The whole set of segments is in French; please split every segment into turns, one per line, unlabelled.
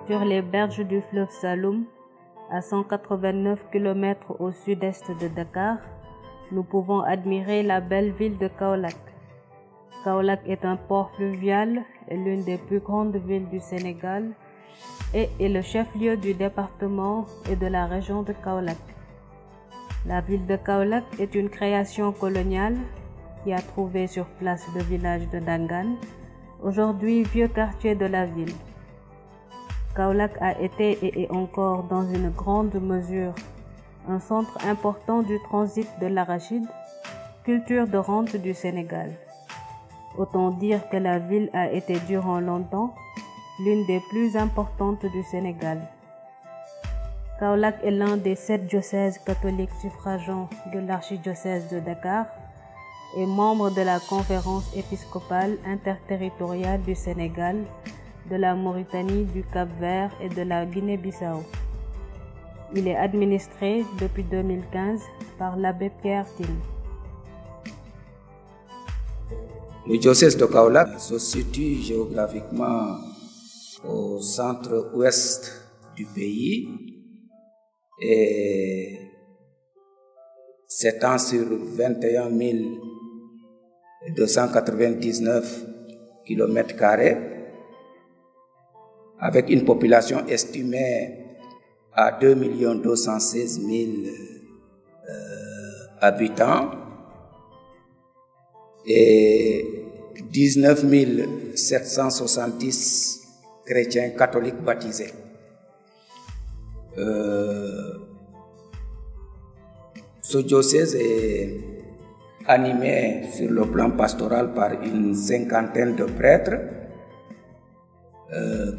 sur les berges du fleuve Saloum, à 189 km au sud-est de Dakar, nous pouvons admirer la belle ville de Kaolack. Kaolack est un port fluvial et l'une des plus grandes villes du Sénégal et est le chef-lieu du département et de la région de Kaolack. La ville de Kaolack est une création coloniale qui a trouvé sur place le village de Dangan, aujourd'hui vieux quartier de la ville. Kaolack a été et est encore dans une grande mesure un centre important du transit de l'arachide, culture de rente du Sénégal. Autant dire que la ville a été durant longtemps l'une des plus importantes du Sénégal. Kaolack est l'un des 7 diocèses catholiques suffragants de l'archidiocèse de Dakar et membre de la conférence épiscopale interterritoriale du Sénégal, de la Mauritanie, du Cap-Vert et de la Guinée-Bissau. Il est administré depuis 2015 par l'abbé Pierre Tine.
Le diocèse de Kaolack se situe géographiquement au centre-ouest du pays et s'étend sur 21 299 km², avec une population estimée à 2 216 000 habitants et 19 770 chrétiens catholiques baptisés. Ce diocèse est animé sur le plan pastoral par une cinquantaine de prêtres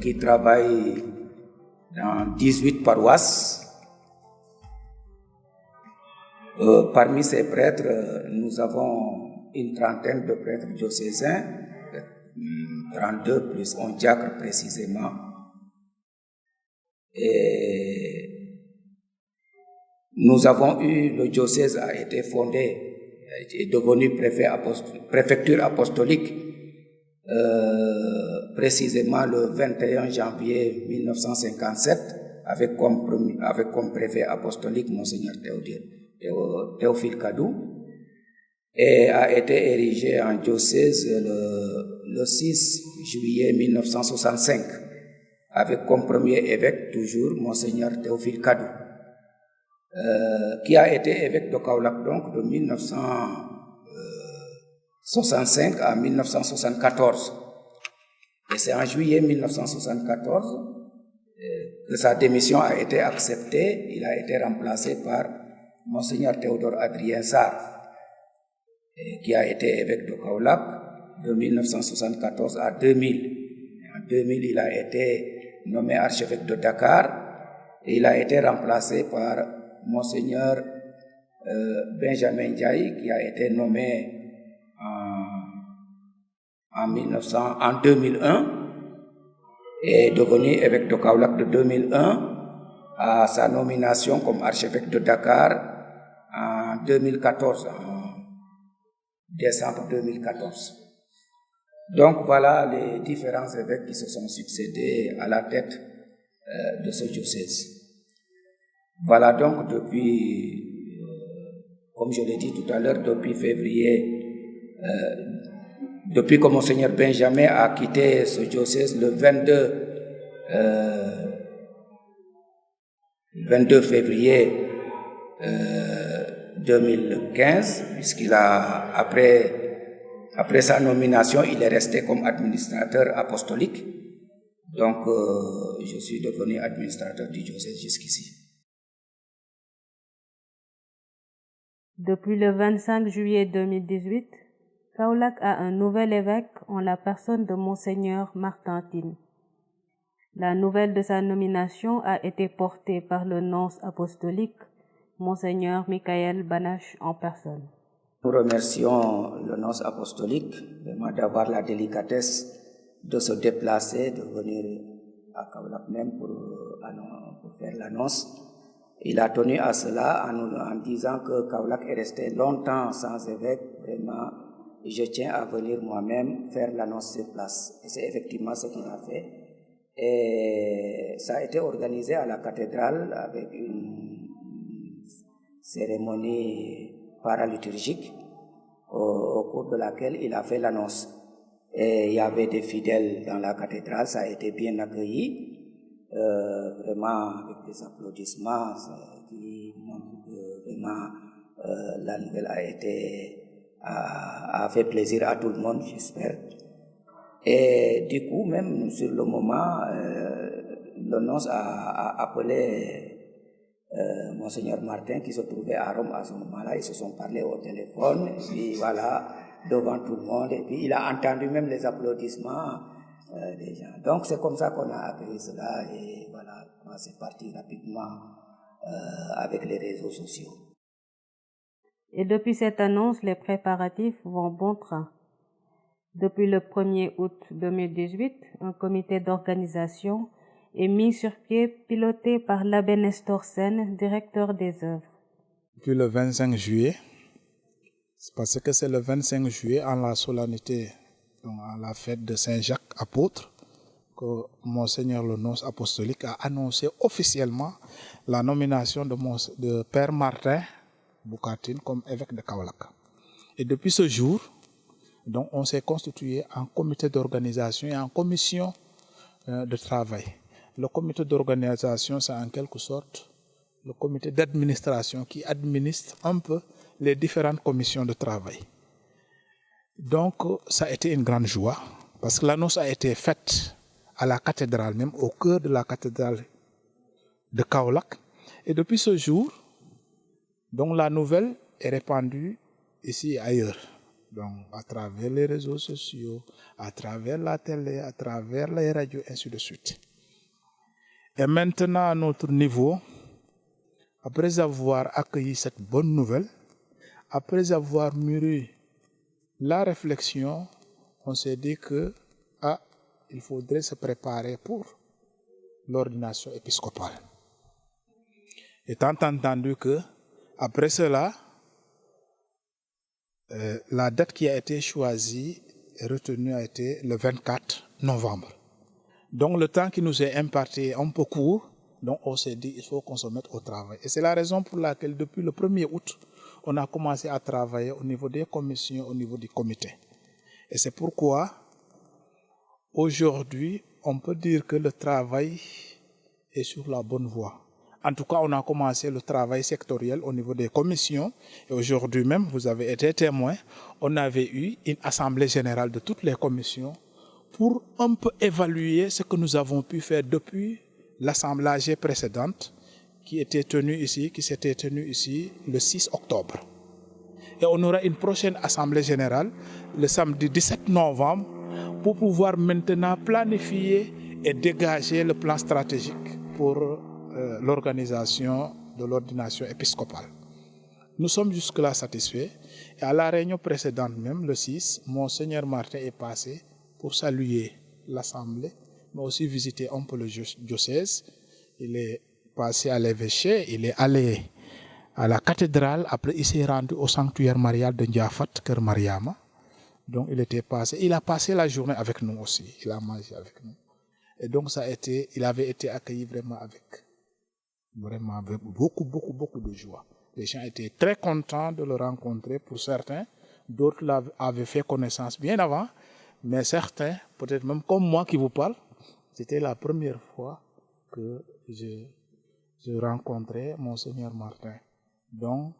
qui travaillent dans 18 paroisses. Parmi ces prêtres, nous avons une trentaine de prêtres diocésains, 32 plus un diacre précisément. Et nous avons eu, le diocèse a été fondé, est devenu préfecture apostolique, précisément le 21 janvier 1957, avec comme préfet apostolique Monseigneur Théophile Kadou, et a été érigé en diocèse le 6 juillet 1965, avec comme premier évêque toujours Monseigneur Théophile Kadou, qui a été évêque de Kaolack donc de 1965 à 1974. Et c'est en juillet 1974 que sa démission a été acceptée. Il a été remplacé par Monseigneur Théodore Adrien Sarr, qui a été évêque de Kaolack de 1974 à 2000. En 2000, il a été nommé archevêque de Dakar et il a été remplacé par Monseigneur Benjamin Ndiaye, qui a été nommé en 2001 et devenu évêque de Kaolack de 2001 à sa nomination comme archevêque de Dakar en 2014, en décembre 2014. Donc voilà les différents évêques qui se sont succédés à la tête de ce diocèse. Voilà donc depuis, comme je l'ai dit tout à l'heure, depuis février, depuis que Monseigneur Benjamin a quitté ce diocèse le 22 février 2015, puisqu'il a, après sa nomination, il est resté comme administrateur apostolique. Donc, je suis devenu administrateur du diocèse jusqu'ici.
Depuis le 25 juillet 2018, Kaolack a un nouvel évêque en la personne de Monseigneur Martin Tine. La nouvelle de sa nomination a été portée par le nonce apostolique, Monseigneur Michael Banache en personne.
Nous remercions le nonce apostolique vraiment d'avoir la délicatesse de se déplacer, de venir à Kaolack même pour faire l'annonce. Il a tenu à cela en disant que Kaolack est resté longtemps sans évêque. Vraiment, je tiens à venir moi-même faire l'annonce sur place. Et c'est effectivement ce qu'il a fait. Et ça a été organisé à la cathédrale avec une cérémonie paraliturgique au cours de laquelle il a fait l'annonce. Et il y avait des fidèles dans la cathédrale, ça a été bien accueilli, vraiment avec des applaudissements qui montrent que vraiment la nouvelle a fait plaisir à tout le monde, j'espère. Et du coup, même sur le moment, le nonce a appelé Monseigneur Martin qui se trouvait à Rome à ce moment-là. Ils se sont parlé au téléphone, et puis voilà, devant tout le monde, et puis il a entendu même les applaudissements des gens. Donc c'est comme ça qu'on a accueilli cela, et voilà, c'est parti rapidement avec les réseaux sociaux.
Et depuis cette annonce, les préparatifs vont bon train. Depuis le 1er août 2018, un comité d'organisation est mis sur pied, piloté par l'abbé Nestor Sen, directeur des œuvres.
Depuis le 25 juillet, c'est parce que c'est le 25 juillet, en la solennité, donc à la fête de Saint-Jacques apôtre, que Monseigneur le nonce apostolique a annoncé officiellement la nomination de Père Martin Boucatine comme évêque de Kaolack. Et depuis ce jour, donc, on s'est constitué en comité d'organisation et en commission de travail. Le comité d'organisation, c'est en quelque sorte le comité d'administration qui administre un peu les différentes commissions de travail. Donc, ça a été une grande joie parce que l'annonce a été faite à la cathédrale, même au cœur de la cathédrale de Kaolack. Et depuis ce jour, donc, la nouvelle est répandue ici et ailleurs. Donc, à travers les réseaux sociaux, à travers la télé, à travers les radios, ainsi de suite. Et maintenant, à notre niveau, après avoir accueilli cette bonne nouvelle, après avoir mûri la réflexion, on s'est dit que il faudrait se préparer pour l'ordination épiscopale. Étant entendu que, après cela, la date qui a été choisie et retenue a été le 24 novembre. Donc le temps qui nous est imparti est un peu court, donc on s'est dit il faut qu'on se mette au travail. Et c'est la raison pour laquelle depuis le 1er août, on a commencé à travailler au niveau des commissions, au niveau du comité. Et c'est pourquoi aujourd'hui, on peut dire que le travail est sur la bonne voie. En tout cas, on a commencé le travail sectoriel au niveau des commissions. Et aujourd'hui même, vous avez été témoin, on avait eu une assemblée générale de toutes les commissions pour un peu évaluer ce que nous avons pu faire depuis l'assemblage précédente qui s'était tenue ici le 6 octobre. Et on aura une prochaine assemblée générale le samedi 17 novembre pour pouvoir maintenant planifier et dégager le plan stratégique pour l'organisation de l'ordination épiscopale. Nous sommes jusque-là satisfaits. Et à la réunion précédente même, le 6, Monseigneur Martin est passé pour saluer l'Assemblée, mais aussi visiter un peu le diocèse. Il est passé à l'évêché, il est allé à la cathédrale, après il s'est rendu au sanctuaire marial de Ndiafat, Kër Mariama. Donc il a passé la journée avec nous aussi, il a mangé avec nous. Et donc il avait été accueilli vraiment avec beaucoup de joie. Les gens étaient très contents de le rencontrer pour certains. D'autres avaient fait connaissance bien avant. Mais certains, peut-être même comme moi qui vous parle, c'était la première fois que je rencontrais Monseigneur Martin. Donc,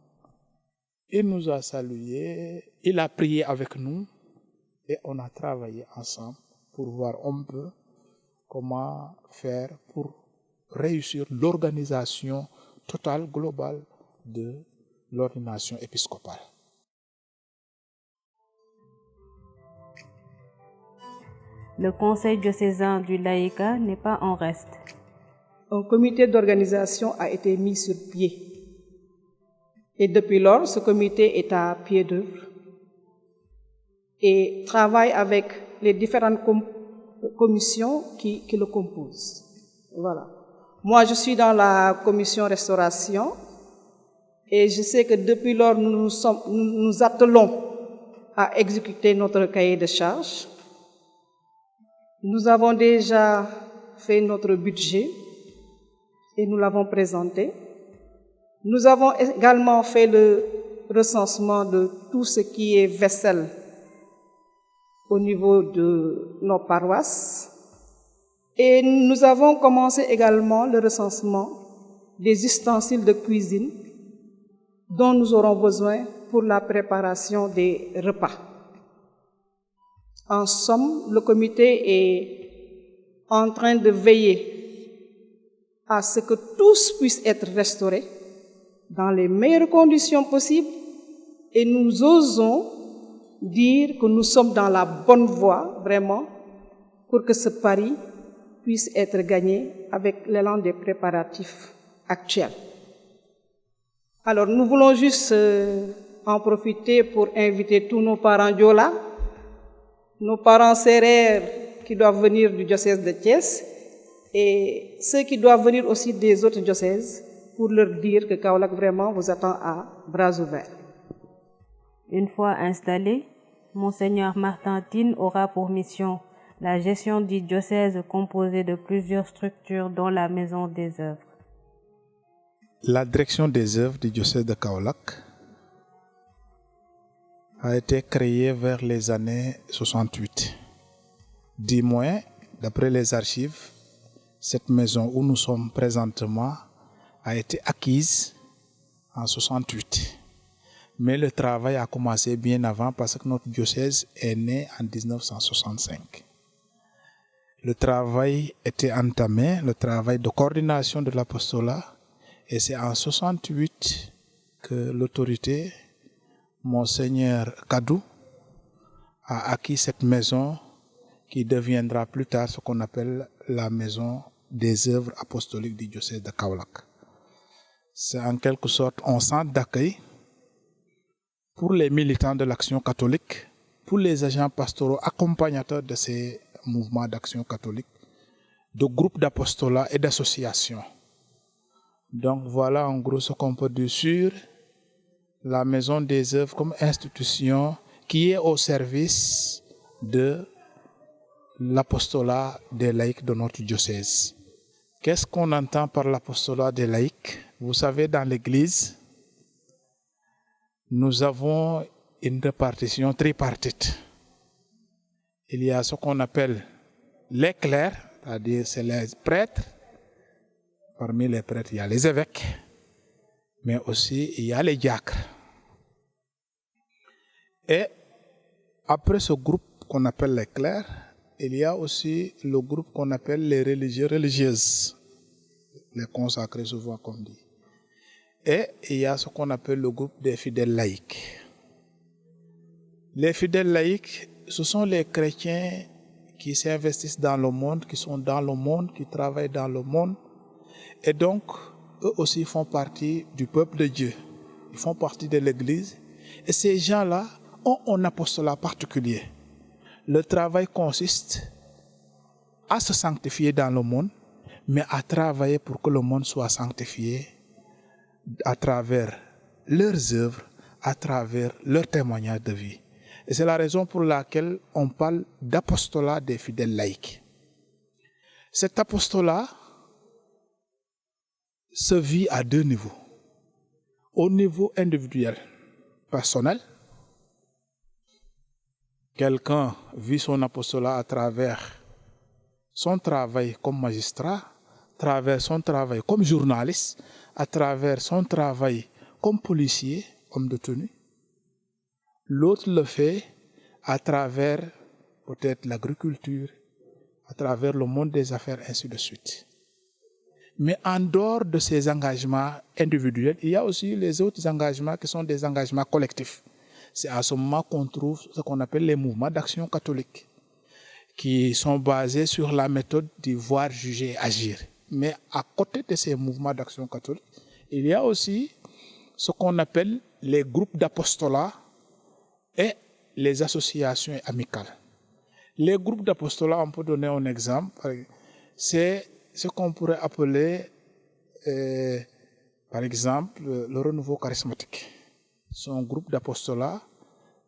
il nous a salués, il a prié avec nous et on a travaillé ensemble pour voir un peu comment faire pour réussir l'organisation totale, globale de l'ordination épiscopale.
Le Conseil diocésain du laïcat n'est pas en reste.
Un comité d'organisation a été mis sur pied. Et depuis lors, ce comité est à pied d'œuvre et travaille avec les différentes commissions qui le composent. Voilà. Moi, je suis dans la commission restauration et je sais que depuis lors, nous nous attelons à exécuter notre cahier de charges. Nous avons déjà fait notre budget et nous l'avons présenté. Nous avons également fait le recensement de tout ce qui est vaisselle au niveau de nos paroisses. Et nous avons commencé également le recensement des ustensiles de cuisine dont nous aurons besoin pour la préparation des repas. En somme, le comité est en train de veiller à ce que tous puissent être restaurés dans les meilleures conditions possibles et nous osons dire que nous sommes dans la bonne voie, vraiment, pour que ce pari puisse être gagné avec l'élan des préparatifs actuels. Alors, nous voulons juste en profiter pour inviter tous nos parents Diola, nos parents Sérères qui doivent venir du diocèse de Thiès et ceux qui doivent venir aussi des autres diocèses pour leur dire que Kaolack vraiment vous attend à bras ouverts.
Une fois installé, Monseigneur Martin Tine aura pour mission la gestion du diocèse composé de plusieurs structures dont la Maison des œuvres.
La direction des œuvres du diocèse de Kaolack a été créée vers les années 68. Du moins, d'après les archives, cette maison où nous sommes présentement a été acquise en 68. Mais le travail a commencé bien avant parce que notre diocèse est né en 1965. Le travail était entamé, le travail de coordination de l'apostolat, et c'est en 68 que l'autorité, Monseigneur Kadou, a acquis cette maison qui deviendra plus tard ce qu'on appelle la maison des œuvres apostoliques du diocèse de Kaolack. C'est en quelque sorte un centre d'accueil pour les militants de l'action catholique, pour les agents pastoraux accompagnateurs de ces mouvements d'action catholique, de groupes d'apostolat et d'associations. Donc voilà en gros ce qu'on peut dire sur la Maison des œuvres comme institution qui est au service de l'apostolat des laïcs de notre diocèse. Qu'est-ce qu'on entend par l'apostolat des laïcs? Vous savez, dans l'Église, nous avons une répartition tripartite. Il y a ce qu'on appelle les clercs, c'est-à-dire c'est les prêtres. Parmi les prêtres, il y a les évêques, mais aussi il y a les diacres. Et après ce groupe qu'on appelle les clercs, il y a aussi le groupe qu'on appelle les religieux religieuses, les consacrés souvent comme dit. Et il y a ce qu'on appelle le groupe des fidèles laïcs. Les fidèles laïcs, ce sont les chrétiens qui s'investissent dans le monde, qui sont dans le monde, qui travaillent dans le monde. Et donc, eux aussi font partie du peuple de Dieu. Ils font partie de l'Église. Et ces gens-là ont un apostolat particulier. Le travail consiste à se sanctifier dans le monde, mais à travailler pour que le monde soit sanctifié à travers leurs œuvres, à travers leurs témoignages de vie. Et c'est la raison pour laquelle on parle d'apostolat des fidèles laïcs. Cet apostolat se vit à deux niveaux. Au niveau individuel, personnel, quelqu'un vit son apostolat à travers son travail comme magistrat, à travers son travail comme journaliste, à travers son travail comme policier, homme de tenue. L'autre le fait à travers peut-être l'agriculture, à travers le monde des affaires, ainsi de suite. Mais en dehors de ces engagements individuels, il y a aussi les autres engagements qui sont des engagements collectifs. C'est à ce moment qu'on trouve ce qu'on appelle les mouvements d'action catholique, qui sont basés sur la méthode du voir, juger, agir. Mais à côté de ces mouvements d'action catholique, il y a aussi ce qu'on appelle les groupes d'apostolat et les associations amicales. Les groupes d'apostolat, on peut donner un exemple, c'est ce qu'on pourrait appeler, par exemple, le renouveau charismatique. C'est un groupe d'apostolat,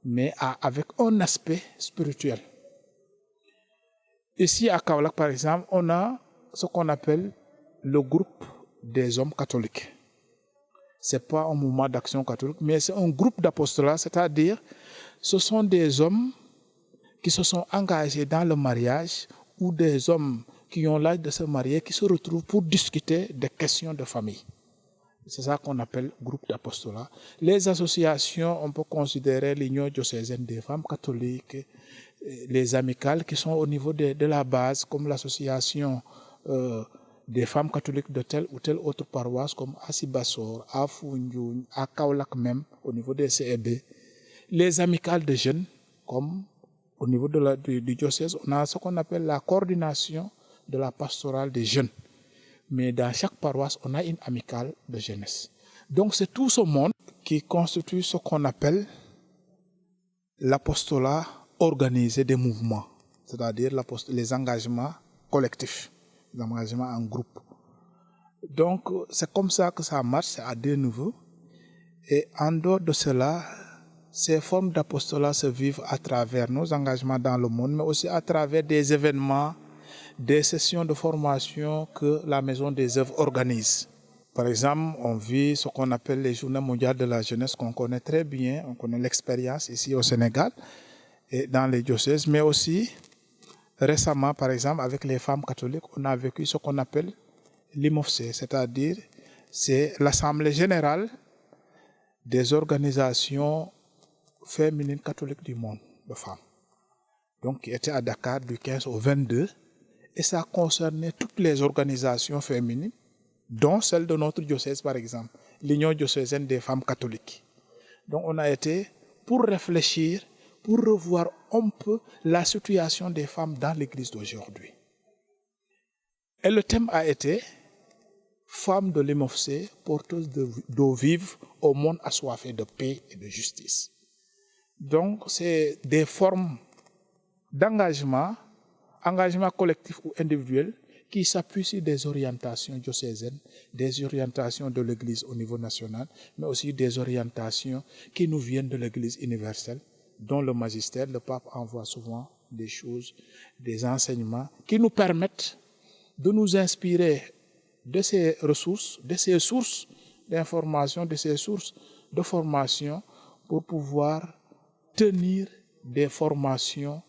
mais avec un aspect spirituel. Ici, à Kaolack, par exemple, on a ce qu'on appelle le groupe des hommes catholiques. Ce n'est pas un mouvement d'action catholique, mais c'est un groupe d'apostolat, c'est-à-dire ce sont des hommes qui se sont engagés dans le mariage ou des hommes qui ont l'âge de se marier, qui se retrouvent pour discuter des questions de famille. C'est ça qu'on appelle groupe d'apostolat. Les associations, on peut considérer l'Union diocésaine des femmes catholiques, les amicales qui sont au niveau de la base, comme l'association des femmes catholiques de telle ou telle autre paroisse, comme à Sibassor, à Foundiougne, à Kaolack même, au niveau des CEB. Les amicales de jeunes, comme au niveau du diocèse, on a ce qu'on appelle la coordination de la pastorale des jeunes. Mais dans chaque paroisse, on a une amicale de jeunesse. Donc c'est tout ce monde qui constitue ce qu'on appelle l'apostolat organisé des mouvements, c'est-à-dire les engagements collectifs, les engagements en groupe. Donc c'est comme ça que ça marche, c'est à deux niveaux. Et en dehors de cela, ces formes d'apostolat se vivent à travers nos engagements dans le monde, mais aussi à travers des événements, des sessions de formation que la Maison des œuvres organise. Par exemple, on vit ce qu'on appelle les Journées mondiales de la jeunesse, qu'on connaît très bien, on connaît l'expérience ici au Sénégal et dans les diocèses, mais aussi récemment, par exemple, avec les femmes catholiques, on a vécu ce qu'on appelle l'IMOFC, c'est-à-dire c'est l'Assemblée générale des organisations féminines catholiques du monde de femmes. Donc, qui était à Dakar du 15 au 22. Et ça concernait toutes les organisations féminines, dont celle de notre diocèse, par exemple, l'Union diocésaine des femmes catholiques. Donc, on a été pour réfléchir, pour revoir un peu la situation des femmes dans l'Église d'aujourd'hui. Et le thème a été « Femmes de l'IMOFC, porteuses d'eau vive au monde assoiffé de paix et de justice ». Donc, c'est des formes d'engagement collectif ou individuel qui s'appuient sur des orientations diocésaines, des orientations de l'Église au niveau national, mais aussi des orientations qui nous viennent de l'Église universelle, dont le magistère, le pape envoie souvent des choses, des enseignements qui nous permettent de nous inspirer de ces ressources, de ces sources d'information, de ces sources de formation pour pouvoir tenir des formations,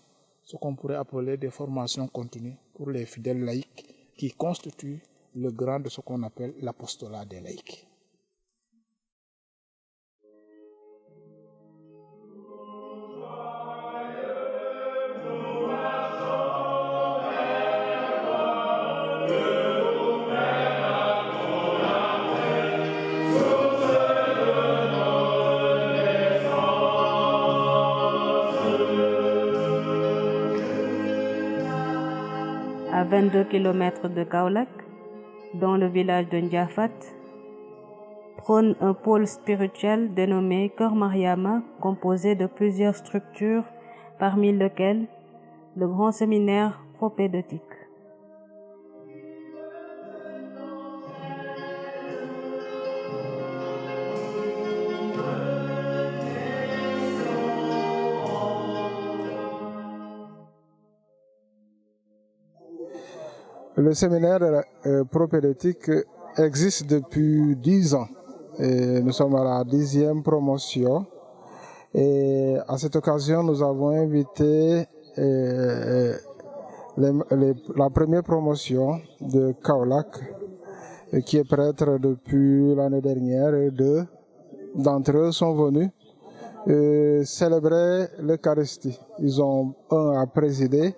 ce qu'on pourrait appeler des formations continues pour les fidèles laïcs qui constituent le grand de ce qu'on appelle l'apostolat des laïcs.
À 22 km de Kaolack, dans le village de Ndiafat, trône un pôle spirituel dénommé Cœur Mariama, composé de plusieurs structures, parmi lesquelles le grand séminaire propédeutique.
Le séminaire propédeutique existe depuis 10 ans. Et nous sommes à la 10e promotion. Et à cette occasion, nous avons invité la première promotion de Kaolack, qui est prêtre depuis l'année dernière. Et deux d'entre eux sont venus célébrer l'Eucharistie. Ils ont un à présider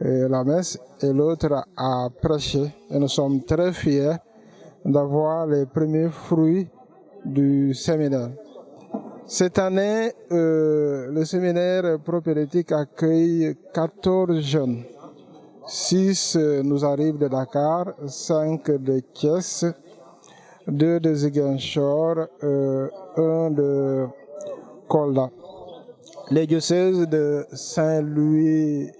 la messe et l'autre à prêcher. Et nous sommes très fiers d'avoir les premiers fruits du séminaire. Cette année, le séminaire propédeutique accueille 14 jeunes. 6 nous arrivent de Dakar, 5 de Thiès, 2 de Ziguinchor, 1 de Kolda. Les diocèses de Saint-Louis,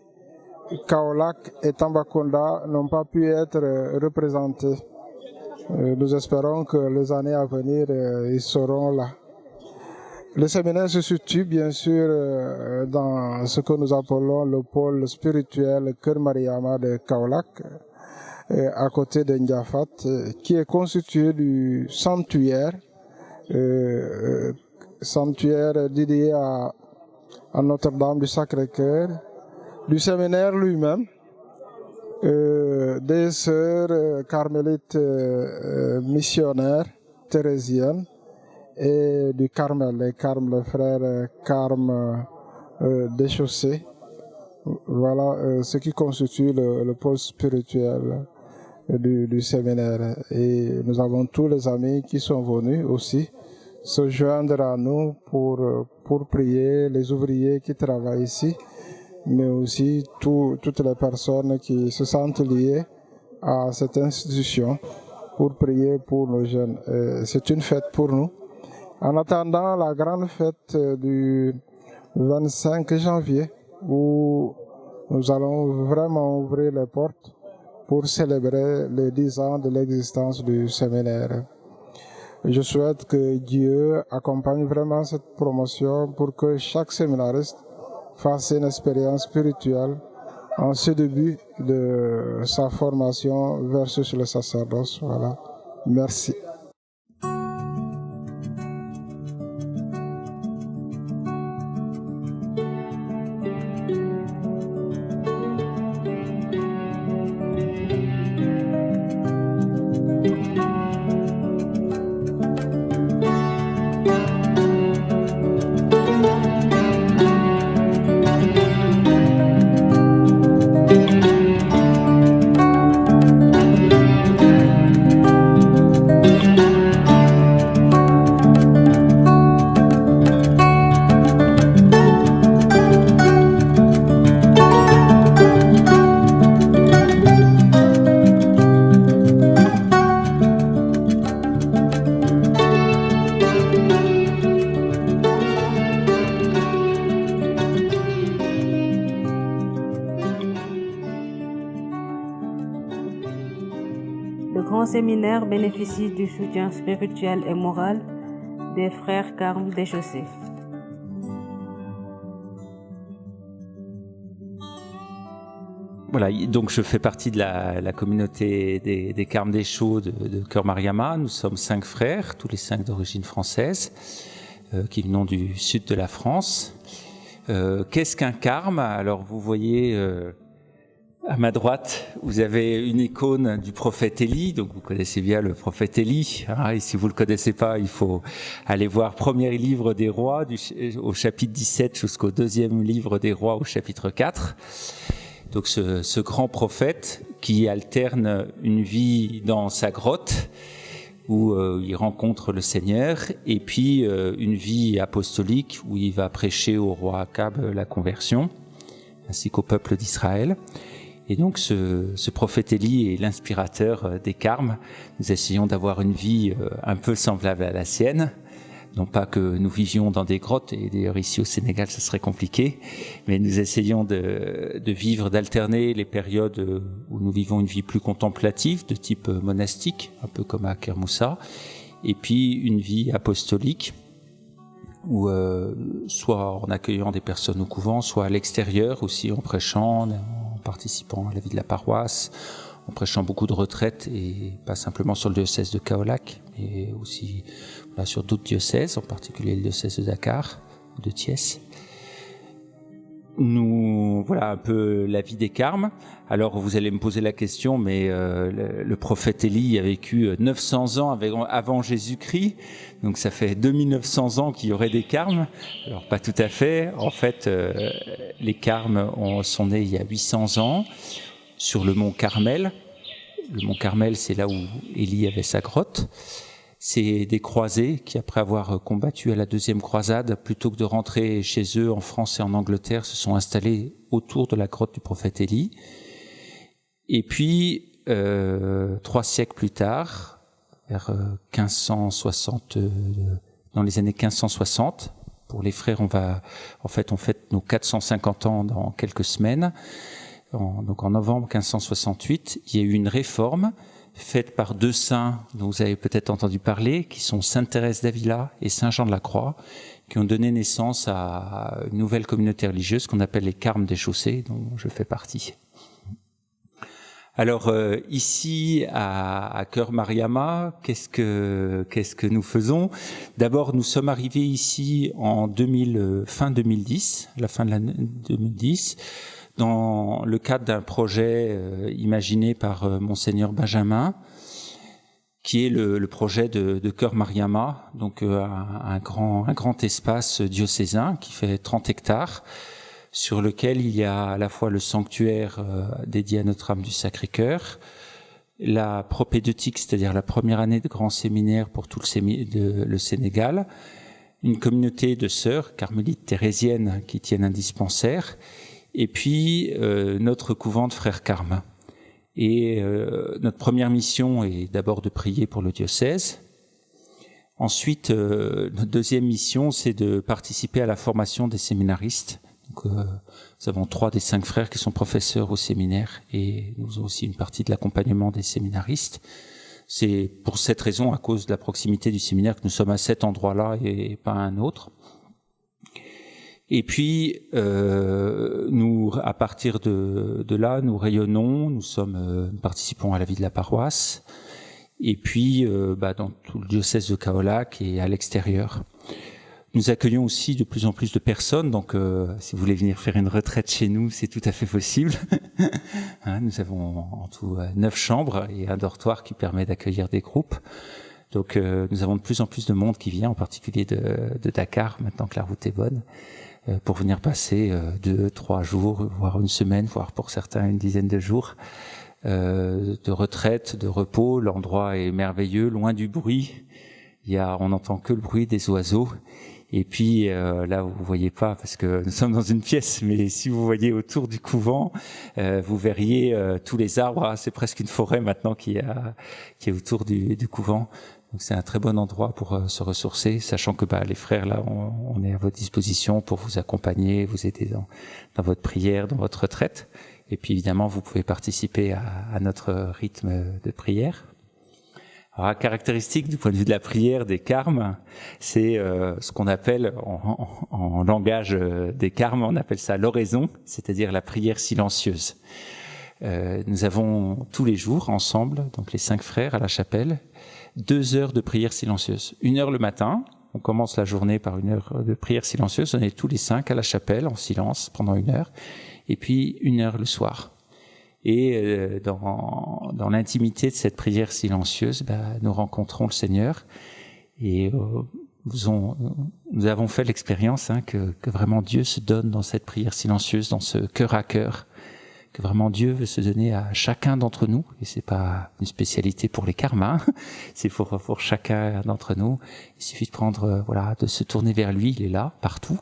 Kaolack et Tambacounda n'ont pas pu être représentés. Nous espérons que les années à venir, ils seront là. Le séminaire se situe bien sûr dans ce que nous appelons le pôle spirituel Cœur Mariama de Kaolack. à côté de Ndiafat, qui est constitué du sanctuaire dédié à Notre-Dame du Sacré-Cœur, du séminaire lui-même, des sœurs carmélites missionnaires thérésiennes et du Carmel, les frères Carme Déchaussés. Voilà ce qui constitue le pôle spirituel du séminaire. Et nous avons tous les amis qui sont venus aussi se joindre à nous pour prier, les ouvriers qui travaillent ici, mais aussi toutes les personnes qui se sentent liées à cette institution pour prier pour nos jeunes. C'est une fête pour nous. En attendant la grande fête du 25 janvier, où nous allons vraiment ouvrir les portes pour célébrer les 10 ans de l'existence du séminaire. Je souhaite que Dieu accompagne vraiment cette promotion pour que chaque séminariste fasse une expérience spirituelle en ce début de sa formation versus le sacerdoce. Voilà. Merci.
Le grand séminaire bénéficie du soutien spirituel et moral des frères Carme Déchaussés.
Voilà, donc je fais partie de la communauté des Carmes des Chauds de Cœur Mariama. Nous sommes 5 frères, tous les 5 d'origine française, qui venons du sud de la France. Qu'est-ce qu'un carme? Alors vous voyez à ma droite, vous avez une icône du prophète Élie, donc vous connaissez bien le prophète Élie, hein, et si vous le connaissez pas, il faut aller voir premier livre des rois au chapitre 17 jusqu'au deuxième livre des rois au chapitre 4. Donc ce grand prophète qui alterne une vie dans sa grotte où il rencontre le Seigneur, et puis une vie apostolique où il va prêcher au roi Akab la conversion, ainsi qu'au peuple d'Israël. Et donc ce prophète Élie est l'inspirateur des Carmes. Nous essayons d'avoir une vie un peu semblable à la sienne. Non pas que nous vivions dans des grottes, et d'ailleurs ici au Sénégal ce serait compliqué, mais nous essayons de vivre, d'alterner les périodes où nous vivons une vie plus contemplative, de type monastique, un peu comme à Kermoussa, et puis une vie apostolique, où soit en accueillant des personnes au couvent, soit à l'extérieur aussi, en prêchant, en participant à la vie de la paroisse, en prêchant beaucoup de retraites, et pas simplement sur le diocèse de Kaolack, mais aussi sur d'autres diocèses, en particulier le diocèse de Dakar ou de Thiès. Voilà un peu la vie des Carmes. Alors vous allez me poser la question, mais le prophète Élie a vécu 900 ans avant Jésus-Christ, donc ça fait 2900 ans qu'il y aurait des Carmes. Alors pas tout à fait. En fait, les Carmes sont nés il y a 800 ans sur le mont Carmel. Le mont Carmel, c'est là où Élie avait sa grotte. C'est des croisés qui, après avoir combattu à la deuxième croisade, plutôt que de rentrer chez eux en France et en Angleterre, se sont installés autour de la grotte du prophète Élie. Et puis, 3 siècles plus tard, vers 1560, dans les années 1560, pour les frères, on fête nos 450 ans dans quelques semaines. Donc en novembre 1568, il y a eu une réforme faite par 2 saints dont vous avez peut-être entendu parler, qui sont Sainte Thérèse d'Avila et Saint Jean de la Croix, qui ont donné naissance à une nouvelle communauté religieuse qu'on appelle les Carmes Déchaussés, dont je fais partie. Alors ici à Cœur Mariama, qu'est-ce que nous faisons? D'abord, nous sommes arrivés ici en fin 2010, la fin de l'année 2010, dans le cadre d'un projet imaginé par Monseigneur Benjamin, qui est le projet de Cœur Mariama, donc un grand espace diocésain qui fait 30 hectares, sur lequel il y a à la fois le sanctuaire dédié à Notre-Dame du Sacré-Cœur, la propédeutique, c'est-à-dire la première année de grand séminaire pour tout le Sénégal, une communauté de sœurs carmélites thérésiennes qui tiennent un dispensaire, et puis notre couvent de Frères Carmes. Et notre première mission est d'abord de prier pour le diocèse. Ensuite, notre deuxième mission, c'est de participer à la formation des séminaristes. Donc, nous avons 3 des 5 frères qui sont professeurs au séminaire et nous avons aussi une partie de l'accompagnement des séminaristes. C'est pour cette raison, à cause de la proximité du séminaire, que nous sommes à cet endroit-là et pas à un autre. Et puis, nous, à partir de là, nous rayonnons, nous participons à la vie de la paroisse, et puis dans tout le diocèse de Kaolack et à l'extérieur. Nous accueillons aussi de plus en plus de personnes, donc si vous voulez venir faire une retraite chez nous, c'est tout à fait possible. Nous avons en tout 9 chambres et un dortoir qui permet d'accueillir des groupes. Donc nous avons de plus en plus de monde qui vient, en particulier de Dakar, maintenant que la route est bonne, pour venir passer 2-3 jours, voire une semaine, voire pour certains une dizaine de jours, de retraite, de repos. L'endroit est merveilleux, loin du bruit. On n'entend que le bruit des oiseaux. Et puis là, vous voyez pas parce que nous sommes dans une pièce, mais si vous voyez autour du couvent, vous verriez tous les arbres. C'est presque une forêt maintenant qui est autour du couvent. Donc c'est un très bon endroit pour se ressourcer, sachant que les frères là, on est à votre disposition pour vous accompagner, vous aider dans votre prière, dans votre retraite. Et puis évidemment, vous pouvez participer à notre rythme de prière. Alors, la caractéristique du point de vue de la prière des Carmes, c'est ce qu'on appelle en langage des Carmes, on appelle ça l'oraison, c'est-à-dire la prière silencieuse. Nous avons tous les jours ensemble, donc les 5 frères à la chapelle, 2 heures de prière silencieuse. 1 heure le matin, on commence la journée par 1 heure de prière silencieuse, on est tous les 5 à la chapelle en silence pendant 1 heure, et puis 1 heure le soir. Et dans l'intimité de cette prière silencieuse, nous rencontrons le Seigneur et nous avons fait l'expérience que vraiment Dieu se donne dans cette prière silencieuse, dans ce cœur à cœur, que vraiment Dieu veut se donner à chacun d'entre nous. Et c'est pas une spécialité pour les Carmes, c'est pour chacun d'entre nous. Il suffit de prendre, de se tourner vers lui. Il est là partout.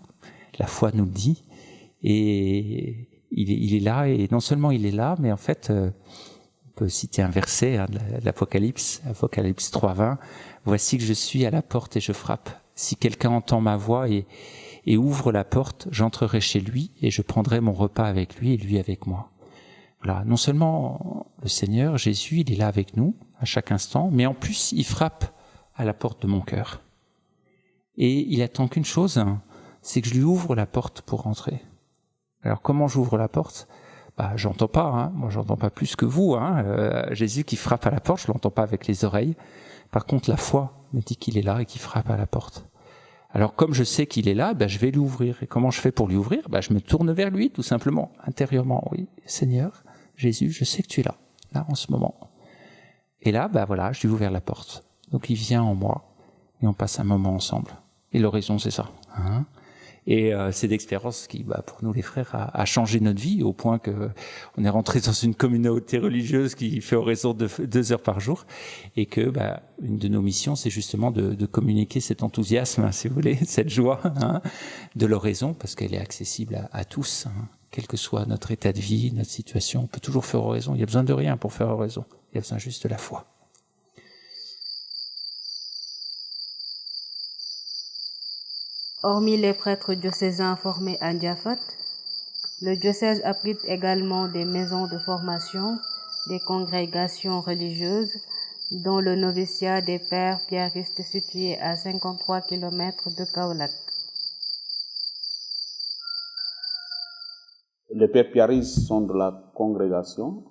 La foi nous le dit et il est là, et non seulement il est là, mais en fait, on peut citer un verset de l'Apocalypse, Apocalypse 3:20, « Voici que je suis à la porte et je frappe. Si quelqu'un entend ma voix et ouvre la porte, j'entrerai chez lui et je prendrai mon repas avec lui et lui avec moi. » Voilà, non seulement le Seigneur, Jésus, il est là avec nous à chaque instant, mais en plus, il frappe à la porte de mon cœur. Et il attend qu'une chose, c'est que je lui ouvre la porte pour rentrer. Alors comment j'ouvre la porte ? J'entends pas, moi j'entends pas plus que vous. Jésus qui frappe à la porte, je l'entends pas avec les oreilles. Par contre, la foi me dit qu'il est là et qu'il frappe à la porte. Alors comme je sais qu'il est là, je vais lui ouvrir. Et comment je fais pour lui ouvrir ? Je me tourne vers lui, tout simplement, intérieurement. Oui, Seigneur, Jésus, je sais que tu es là en ce moment. Et là, je lui ouvre la porte. Donc il vient en moi et on passe un moment ensemble. Et l'oraison, c'est ça. Et c'est l'expérience qui, pour nous les frères, a changé notre vie au point que on est rentré dans une communauté religieuse qui fait oraison de 2 heures par jour, et que une de nos missions, c'est justement de communiquer cet enthousiasme, si vous voulez, cette joie de l'oraison, parce qu'elle est accessible à tous, quel que soit notre état de vie, notre situation. On peut toujours faire oraison. Il y a besoin de rien pour faire oraison. Il y a besoin juste de la foi.
Hormis les prêtres diocésains formés à Ndiafat, le diocèse abrite également des maisons de formation, des congrégations religieuses, dont le noviciat des Pères Pierristes situé à 53 km de Kaolack.
Les Pères Pierristes sont de la congrégation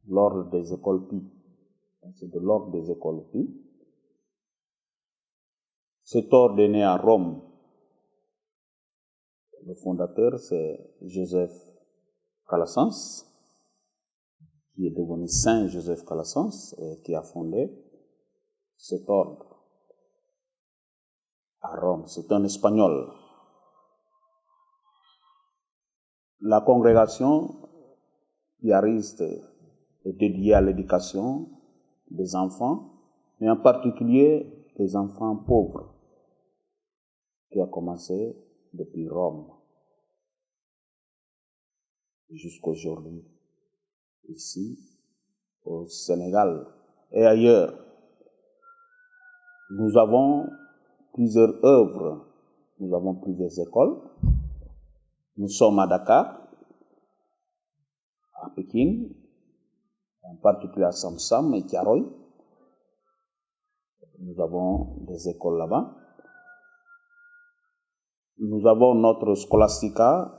l'ordre des écoles Pi. C'est de l'ordre des écoles Pi. Cet ordre est né à Rome. Le fondateur, c'est Joseph Calasanz, qui est devenu Saint Joseph Calasanz et qui a fondé cet ordre à Rome. C'est un Espagnol. La congrégation piariste est dédiée à l'éducation des enfants, mais en particulier des enfants pauvres, qui a commencé depuis Rome jusqu'aujourd'hui, ici au Sénégal et ailleurs. Nous avons plusieurs œuvres, nous avons plusieurs écoles. Nous sommes à Dakar, à Pékin, en particulier à Samsam et Tiaroy. Nous avons des écoles là-bas. Nous avons notre Scholastica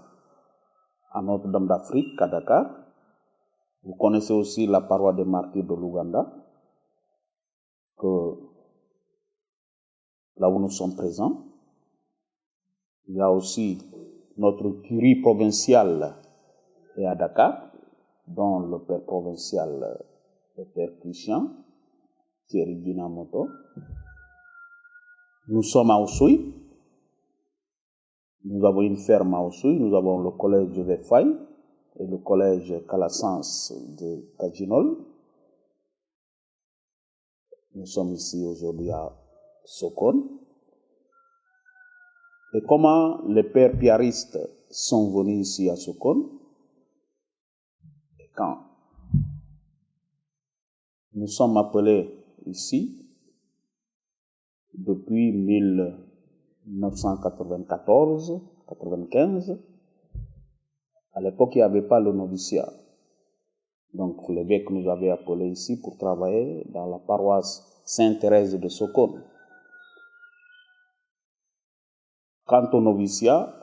à Notre-Dame d'Afrique, à Dakar. Vous connaissez aussi la paroisse des martyrs de l'Ouganda, là où nous sommes présents. Il y a aussi notre curie provinciale est à Dakar, dont le père provincial, le père Christian, Thierry Binamoto. Nous sommes à Oussouye. Nous avons une ferme à Oussouye. Nous avons le collège Joseph Faye et le collège Calasanz de Kajinol. Nous sommes ici aujourd'hui à Sokone. Et comment les pères piaristes sont venus ici à Sokone et quand? Nous sommes appelés ici depuis 1994-95. À l'époque, il n'y avait pas le noviciat. Donc l'évêque nous avait appelés ici pour travailler dans la paroisse Sainte-Thérèse de Sokone. Quant au noviciat,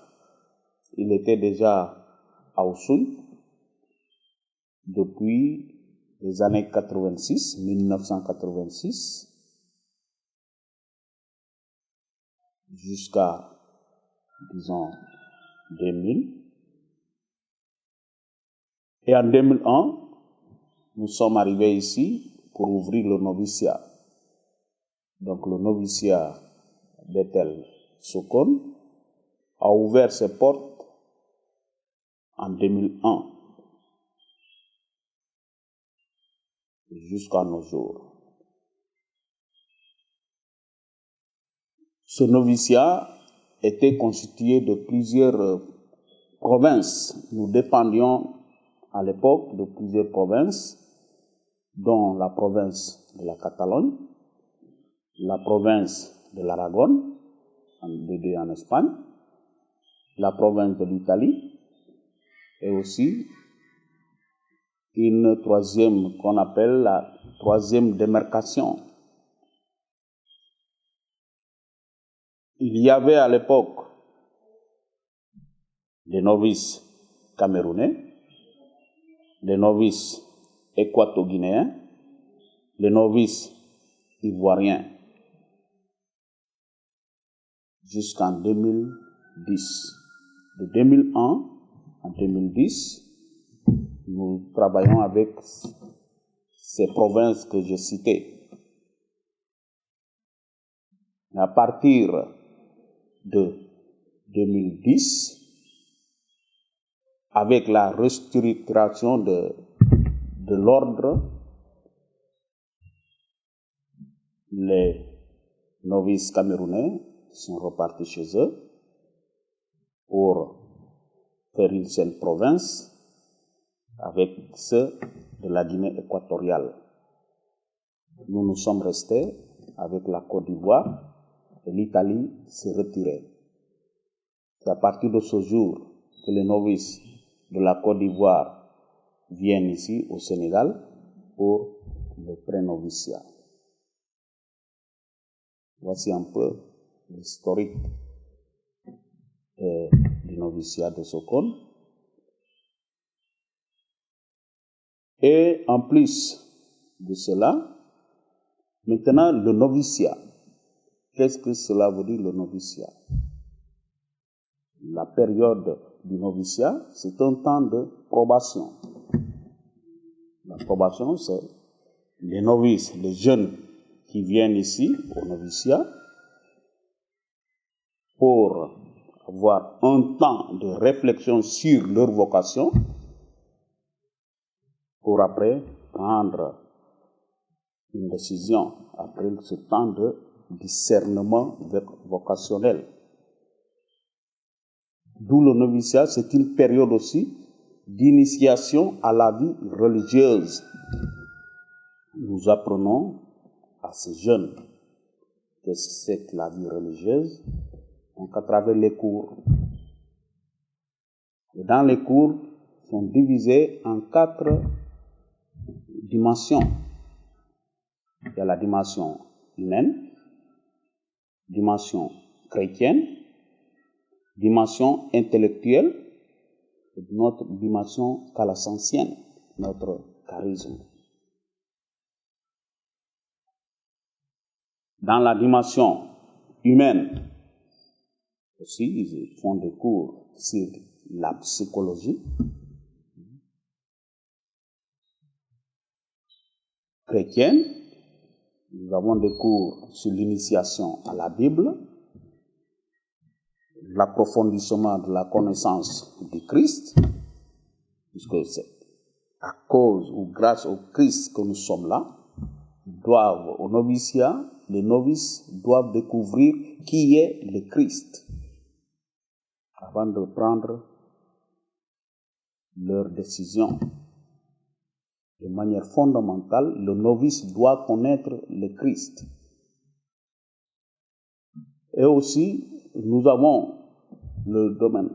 il était déjà à Oussouye depuis les années 1986, jusqu'à, disons, 2000. Et en 2001, nous sommes arrivés ici pour ouvrir le noviciat. Donc le noviciat Bethel Sokone a ouvert ses portes en 2001 jusqu'à nos jours. Ce noviciat était constitué de plusieurs provinces. Nous dépendions à l'époque de plusieurs provinces, dont la province de la Catalogne, la province de l'Aragon, en Espagne, la province de l'Italie, et aussi une troisième qu'on appelle la troisième démarcation. Il y avait à l'époque des novices camerounais, des novices équato-guinéens, des novices ivoiriens, jusqu'en 2010. De 2001 en 2010, nous travaillons avec ces provinces que j'ai citées. À partir de 2010, avec la restructuration de l'ordre, les novices camerounais sont repartis chez eux pour faire une seule province avec ceux de la Guinée équatoriale. Nous nous sommes restés avec la Côte d'Ivoire et l'Italie s'est retirée. C'est à partir de ce jour que les novices de la Côte d'Ivoire viennent ici au Sénégal pour le pré-noviciat. Voici un peu l'historique du noviciat de Sokone. Et en plus de cela, maintenant le noviciat. Qu'est-ce que cela veut dire le noviciat? La période du noviciat, c'est un temps de probation. La probation, c'est les novices, les jeunes qui viennent ici au noviciat pour avoir un temps de réflexion sur leur vocation, pour après prendre une décision après ce temps de discernement vocationnel. D'où le noviciat, c'est une période aussi d'initiation à la vie religieuse. Nous apprenons à ces jeunes qu'est-ce que c'est que la vie religieuse, donc à travers les cours. Et dans les cours, sont divisés en 4 dimensions. Il y a la dimension humaine, dimension chrétienne, dimension intellectuelle et notre dimension calasantienne, notre charisme. Dans la dimension humaine aussi, ils font des cours sur la psychologie. Chrétienne, nous avons des cours sur l'initiation à la Bible, l'approfondissement de la connaissance du Christ, puisque c'est à cause ou grâce au Christ que nous sommes là, au noviciat, les novices doivent découvrir qui est le Christ avant de prendre leur décision. De manière fondamentale, le novice doit connaître le Christ. Et aussi, nous avons le domaine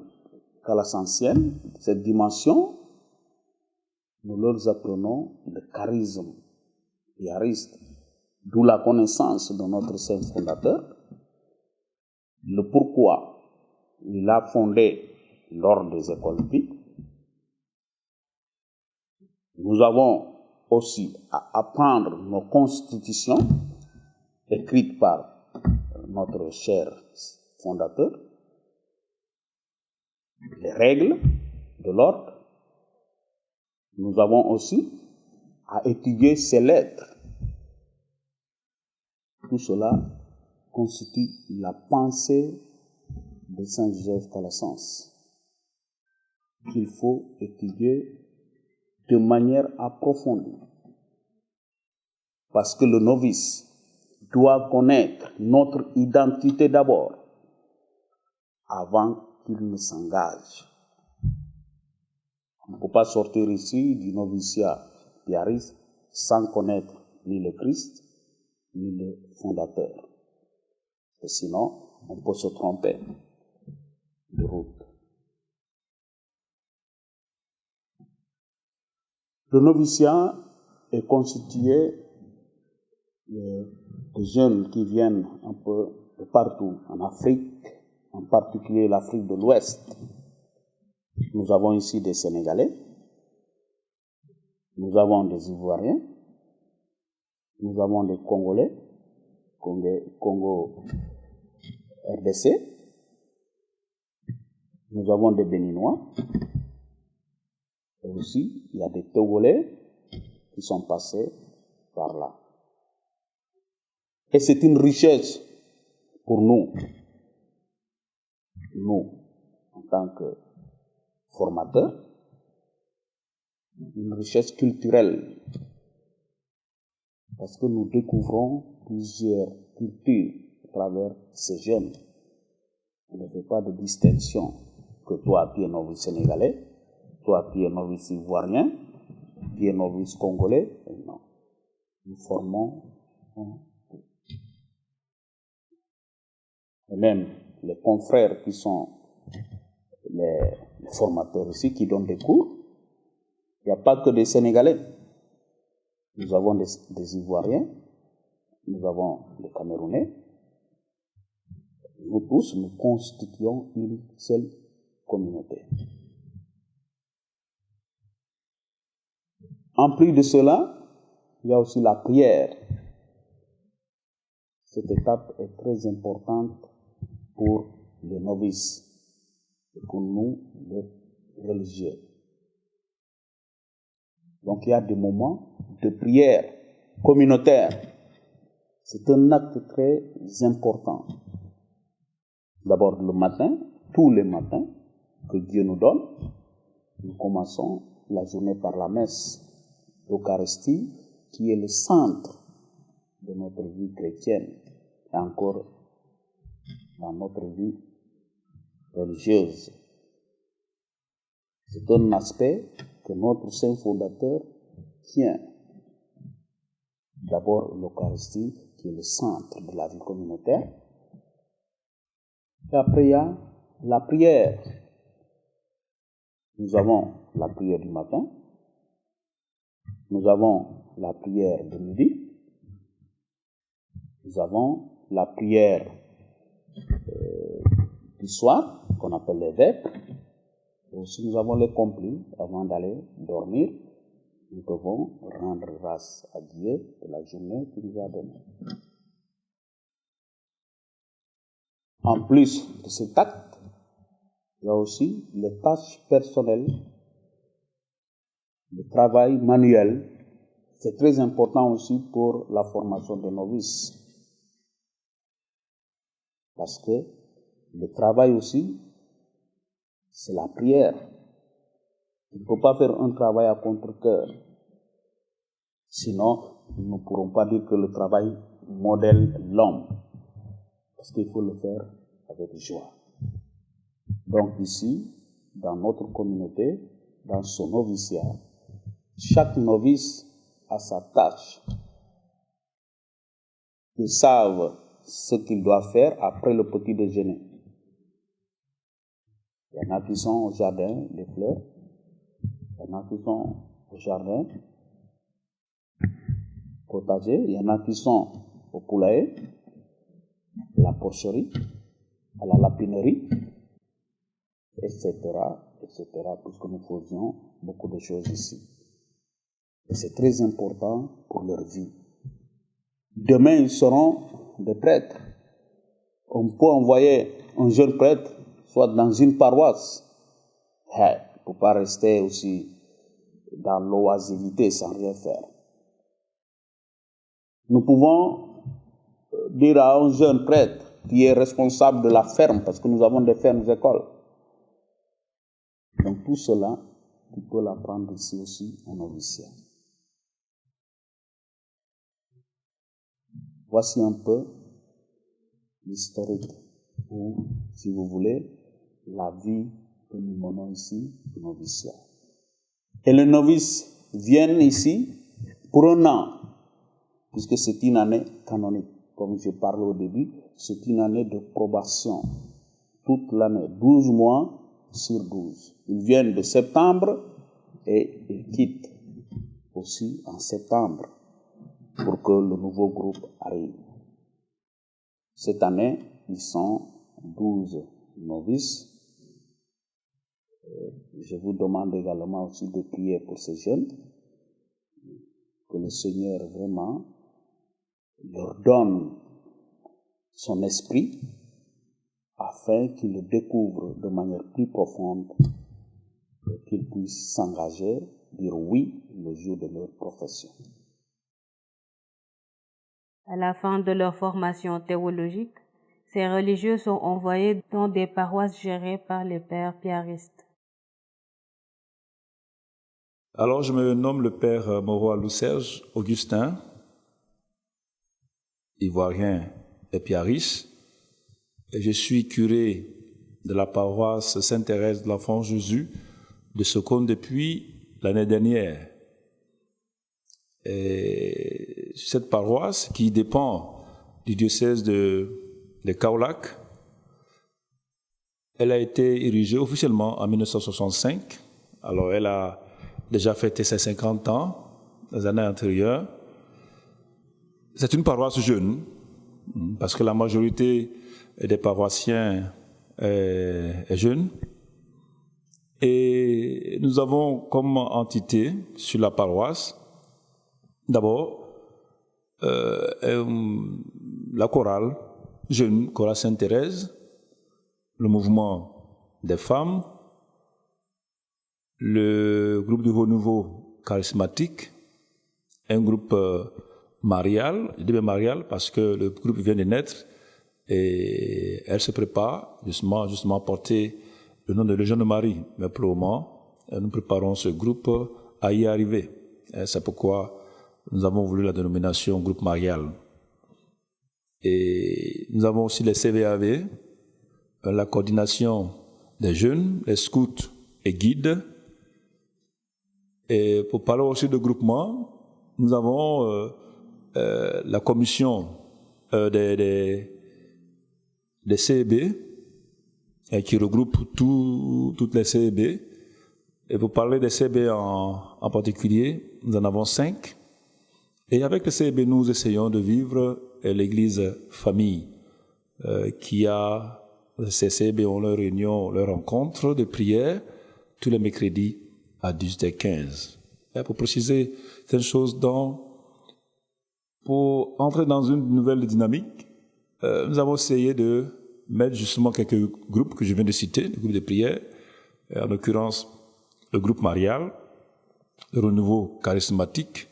calasantienne, cette dimension, nous leur apprenons le charisme piariste, d'où la connaissance de notre saint fondateur, le pourquoi il a fondé l'ordre des écoles pies. Nous avons aussi à apprendre nos constitutions écrites par notre cher fondateur, les règles de l'ordre. Nous avons aussi à étudier ses lettres. Tout cela constitue la pensée de Saint Joseph Calasanz, qu'il faut étudier de manière approfondie. Parce que le novice doit connaître notre identité d'abord, avant qu'il ne s'engage. On ne peut pas sortir ici du noviciat piariste sans connaître ni le Christ, ni le fondateur. Et sinon, on peut se tromper de route. Le noviciat est constitué de jeunes qui viennent un peu de partout, en Afrique, en particulier l'Afrique de l'Ouest. Nous avons ici des Sénégalais, nous avons des Ivoiriens, nous avons des Congolais, Congo RDC, nous avons des Béninois, et aussi il y a des Togolais qui sont passés par là. Et c'est une richesse pour nous en tant que formateurs, une richesse culturelle, parce que nous découvrons plusieurs cultures à travers ces jeunes. On ne fait pas de distinction que toi tu es novice sénégalais, toi tu es novice ivoirien, tu es novice congolais. Non, nous formons un tout. Et même les confrères qui sont les formateurs ici, qui donnent des cours, il n'y a pas que des Sénégalais. Nous avons des Ivoiriens, nous avons des Camerounais. Nous tous, nous constituons une seule communauté. En plus de cela, il y a aussi la prière. Cette étape est très importante pour les novices et pour nous, les religieux. Donc il y a des moments de prière communautaire. C'est un acte très important. D'abord le matin, tous les matins que Dieu nous donne, nous commençons la journée par la messe, l'Eucharistie, qui est le centre de notre vie chrétienne et encore dans notre vie religieuse. C'est un aspect que notre Saint fondateur tient. D'abord l'Eucharistie, qui est le centre de la vie communautaire. Et après, il y a la prière. Nous avons la prière du matin, nous avons la prière de midi, nous avons la prière du soir, qu'on appelle les vêpres, et aussi nous avons les complis. Avant d'aller dormir, nous devons rendre grâce à Dieu de la journée qu'il nous a donnée. En plus de cet acte, il y a aussi les tâches personnelles, le travail manuel. C'est très important aussi pour la formation des novices. Parce que le travail aussi, c'est la prière. Il ne faut pas faire un travail à contre-cœur. Sinon, nous ne pourrons pas dire que le travail modèle l'homme. Parce qu'il faut le faire avec joie. Donc ici, dans notre communauté, dans son noviciat, chaque novice a sa tâche. Ils savent ce qu'ils doivent faire après le petit déjeuner. Il y en a qui sont au jardin des fleurs, il y en a qui sont au jardin potager, il y en a qui sont au poulailler, à la porcherie, à la lapinerie, etc., puisque nous faisions beaucoup de choses ici. Et c'est très important pour leur vie. Demain, ils seront des prêtres. On peut envoyer un jeune prêtre, soit dans une paroisse. Il ne faut pas rester aussi dans l'oisiveté sans rien faire. Nous pouvons dire à un jeune prêtre qui est responsable de la ferme, parce que nous avons des fermes écoles. Donc tout cela, tu peux l'apprendre ici aussi en noviciat. Voici un peu l'historique, ou, si vous voulez, la vie que nous menons ici au noviciat. Et les novices viennent ici pour un an, puisque c'est une année canonique. Comme je parlais au début, c'est une année de probation. Toute l'année, 12 mois sur 12. Ils viennent de septembre et ils quittent aussi en septembre pour que le nouveau groupe arrive. Cette année, ils sont 12 novices. Je vous demande également aussi de prier pour ces jeunes, que le Seigneur vraiment leur donne son esprit afin qu'ils le découvrent de manière plus profonde et qu'ils puissent s'engager, dire oui le jour de leur profession.
À la fin de leur formation théologique, ces religieux sont envoyés dans des paroisses gérées par les pères piaristes.
Alors, je me nomme le père Moreau Louserge Augustin, ivoirien et piariste, et je suis curé de la paroisse Sainte-Thérèse de l'Enfant Jésus de Sokone depuis l'année dernière. Et cette paroisse, qui dépend du diocèse de Kaolack, elle a été érigée officiellement en 1965. Alors, elle a déjà fêté ses 50 ans dans les années antérieures. C'est une paroisse jeune, parce que la majorité des paroissiens est jeune. Et nous avons comme entité sur la paroisse, d'abord, la chorale jeune, chorale Sainte-Thérèse, le mouvement des femmes, le groupe de renouveau charismatique, un groupe marial, je dis bien marial parce que le groupe vient de naître et elle se prépare justement à porter le nom de Légion de Marie. Mais pour le moment, nous préparons ce groupe à y arriver. Et c'est pourquoi nous avons voulu la dénomination groupe marial. Et nous avons aussi les CVAV, la coordination des jeunes, les scouts et guides. Et pour parler aussi de groupement, nous avons la commission des CEB, qui regroupe toutes les CEB. Et pour parler des CEB en particulier, nous en avons 5. Et avec les CEB, nous essayons de vivre l'église famille, qui a, ces CEB ont leur réunion, leur rencontre de prière tous les mercredis à 18h15. Et pour préciser certaines choses, pour entrer dans une nouvelle dynamique, nous avons essayé de mettre justement quelques groupes que je viens de citer, des groupes de prière, en l'occurrence le groupe marial, le renouveau charismatique,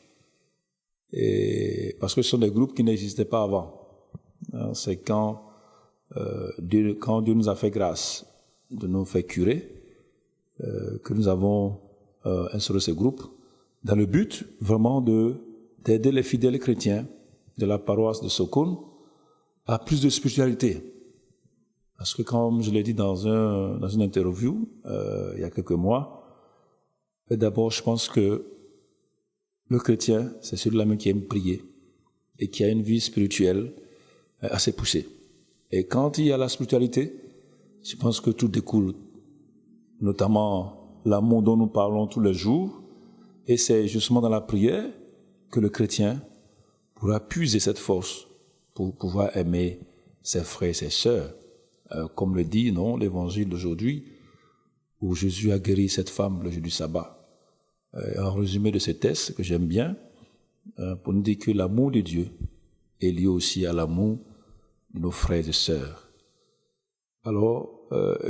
et parce que ce sont des groupes qui n'existaient pas avant. C'est quand Dieu nous a fait grâce de nous faire curer, que nous avons instauré ce groupe, dans le but vraiment d'aider les fidèles chrétiens de la paroisse de Sokone à plus de spiritualité. Parce que comme je l'ai dit dans une interview il y a quelques mois, d'abord je pense que le chrétien, c'est celui-là même qui aime prier et qui a une vie spirituelle assez poussée. Et quand il y a la spiritualité, je pense que tout découle, notamment l'amour dont nous parlons tous les jours. Et c'est justement dans la prière que le chrétien pourra puiser cette force pour pouvoir aimer ses frères et ses sœurs. Comme le dit l'évangile d'aujourd'hui, où Jésus a guéri cette femme le jour du sabbat. Un résumé de ce texte que j'aime bien, pour nous dire que l'amour de Dieu est lié aussi à l'amour de nos frères et sœurs. Alors,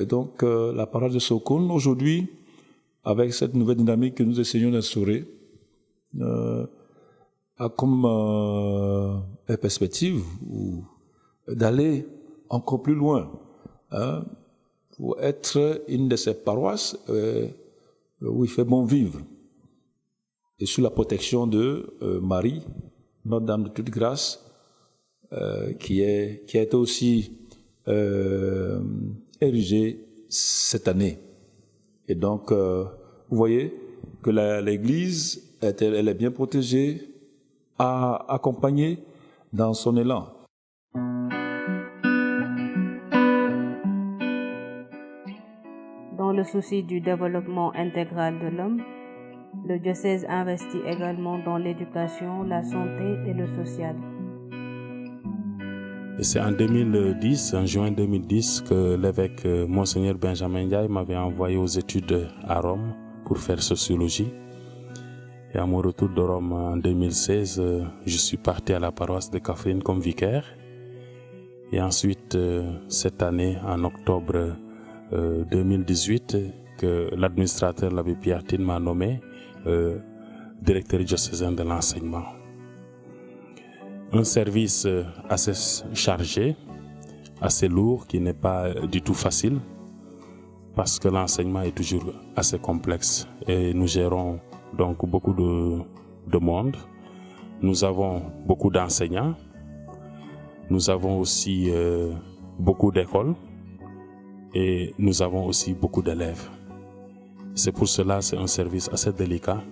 donc, la parole de Sokone, aujourd'hui, avec cette nouvelle dynamique que nous essayons d'instaurer, a comme perspective d'aller encore plus loin, pour être une de ces paroisses où il fait bon vivre. Et sous la protection de Marie, Notre-Dame de toute grâce, qui a été aussi érigée cette année. Et donc, vous voyez que l'Église, elle est bien protégée, accompagnée dans son élan.
Dans le souci du développement intégral de l'homme, le diocèse investit également dans l'éducation, la santé et le social.
Et c'est en juin 2010, que l'évêque Monseigneur Benjamin Ndiaye m'avait envoyé aux études à Rome pour faire sociologie. Et à mon retour de Rome en 2016, je suis parti à la paroisse de Kaffrine comme vicaire. Et ensuite, cette année, en octobre 2018, que l'administrateur, l'abbé Pierre Tin, m'a nommé directeur diocésain de l'enseignement. Un service assez chargé, assez lourd, qui n'est pas du tout facile, parce que l'enseignement est toujours assez complexe. Et nous gérons donc beaucoup de monde. Nous avons beaucoup d'enseignants. Nous avons aussi beaucoup d'écoles. Et nous avons aussi beaucoup d'élèves. C'est pour cela que c'est un service assez délicat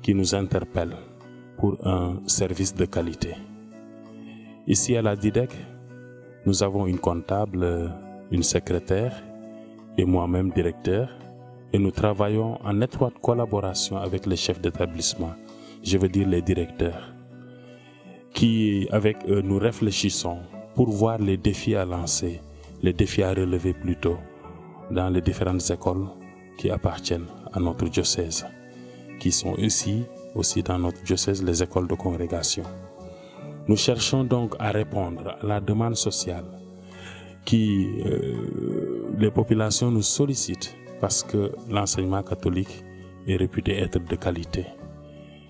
qui nous interpelle pour un service de qualité. Ici à la DIDEC, nous avons une comptable, une secrétaire et moi-même directeur, et nous travaillons en étroite collaboration avec les chefs d'établissement, je veux dire les directeurs, qui avec eux nous réfléchissons pour voir les défis à lancer, les défis à relever plutôt dans les différentes écoles qui appartiennent à notre diocèse, qui sont aussi dans notre diocèse les écoles de congrégation. Nous cherchons donc à répondre à la demande sociale qui les populations nous sollicitent parce que l'enseignement catholique est réputé être de qualité.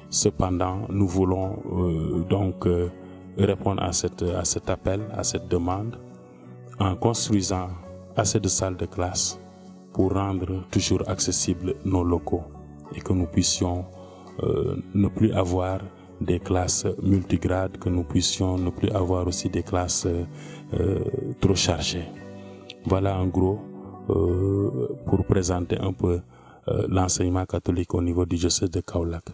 Cependant, nous voulons répondre à cet appel, à cette demande, en construisant assez de salles de classe pour rendre toujours accessibles nos locaux et que nous puissions ne plus avoir des classes multigrades, que nous puissions ne plus avoir aussi des classes trop chargées. Voilà en gros pour présenter un peu l'enseignement catholique au niveau du diocèse de Kaolack.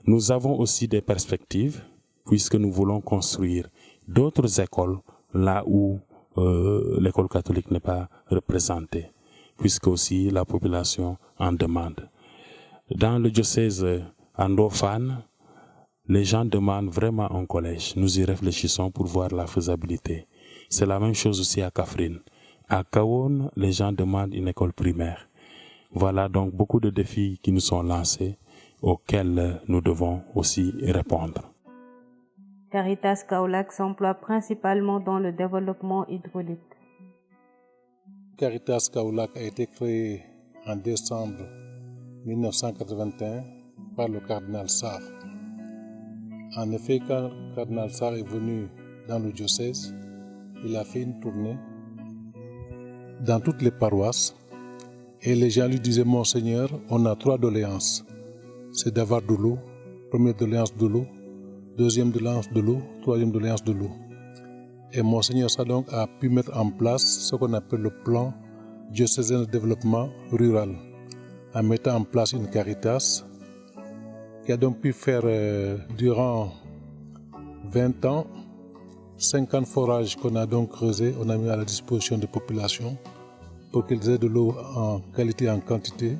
Nous avons aussi des perspectives puisque nous voulons construire d'autres écoles là où l'école catholique n'est pas représentée, puisque aussi la population en demande. Dans le diocèse à Ndofane, les gens demandent vraiment un collège. Nous y réfléchissons pour voir la faisabilité. C'est la même chose aussi à Kaffrine. À Kahone, les gens demandent une école primaire. Voilà donc beaucoup de défis qui nous sont lancés, auxquels nous devons aussi répondre.
Caritas Kaolack s'emploie principalement dans le développement hydraulique.
Caritas Kaolack a été créé en décembre 1981 par le cardinal Sarr. En effet, quand le cardinal Sarr est venu dans le diocèse, il a fait une tournée dans toutes les paroisses et les gens lui disaient: Monseigneur, on a 3 doléances. C'est d'avoir de l'eau, première doléance de l'eau, deuxième doléance de l'eau, troisième doléance de l'eau. Et Monseigneur Sarr donc a pu mettre en place ce qu'on appelle le plan diocésain de développement rural, en mettant en place une Caritas qui a donc pu faire durant 20 ans 50 forages qu'on a donc creusés, on a mis à la disposition des populations pour qu'ils aient de l'eau en qualité et en quantité.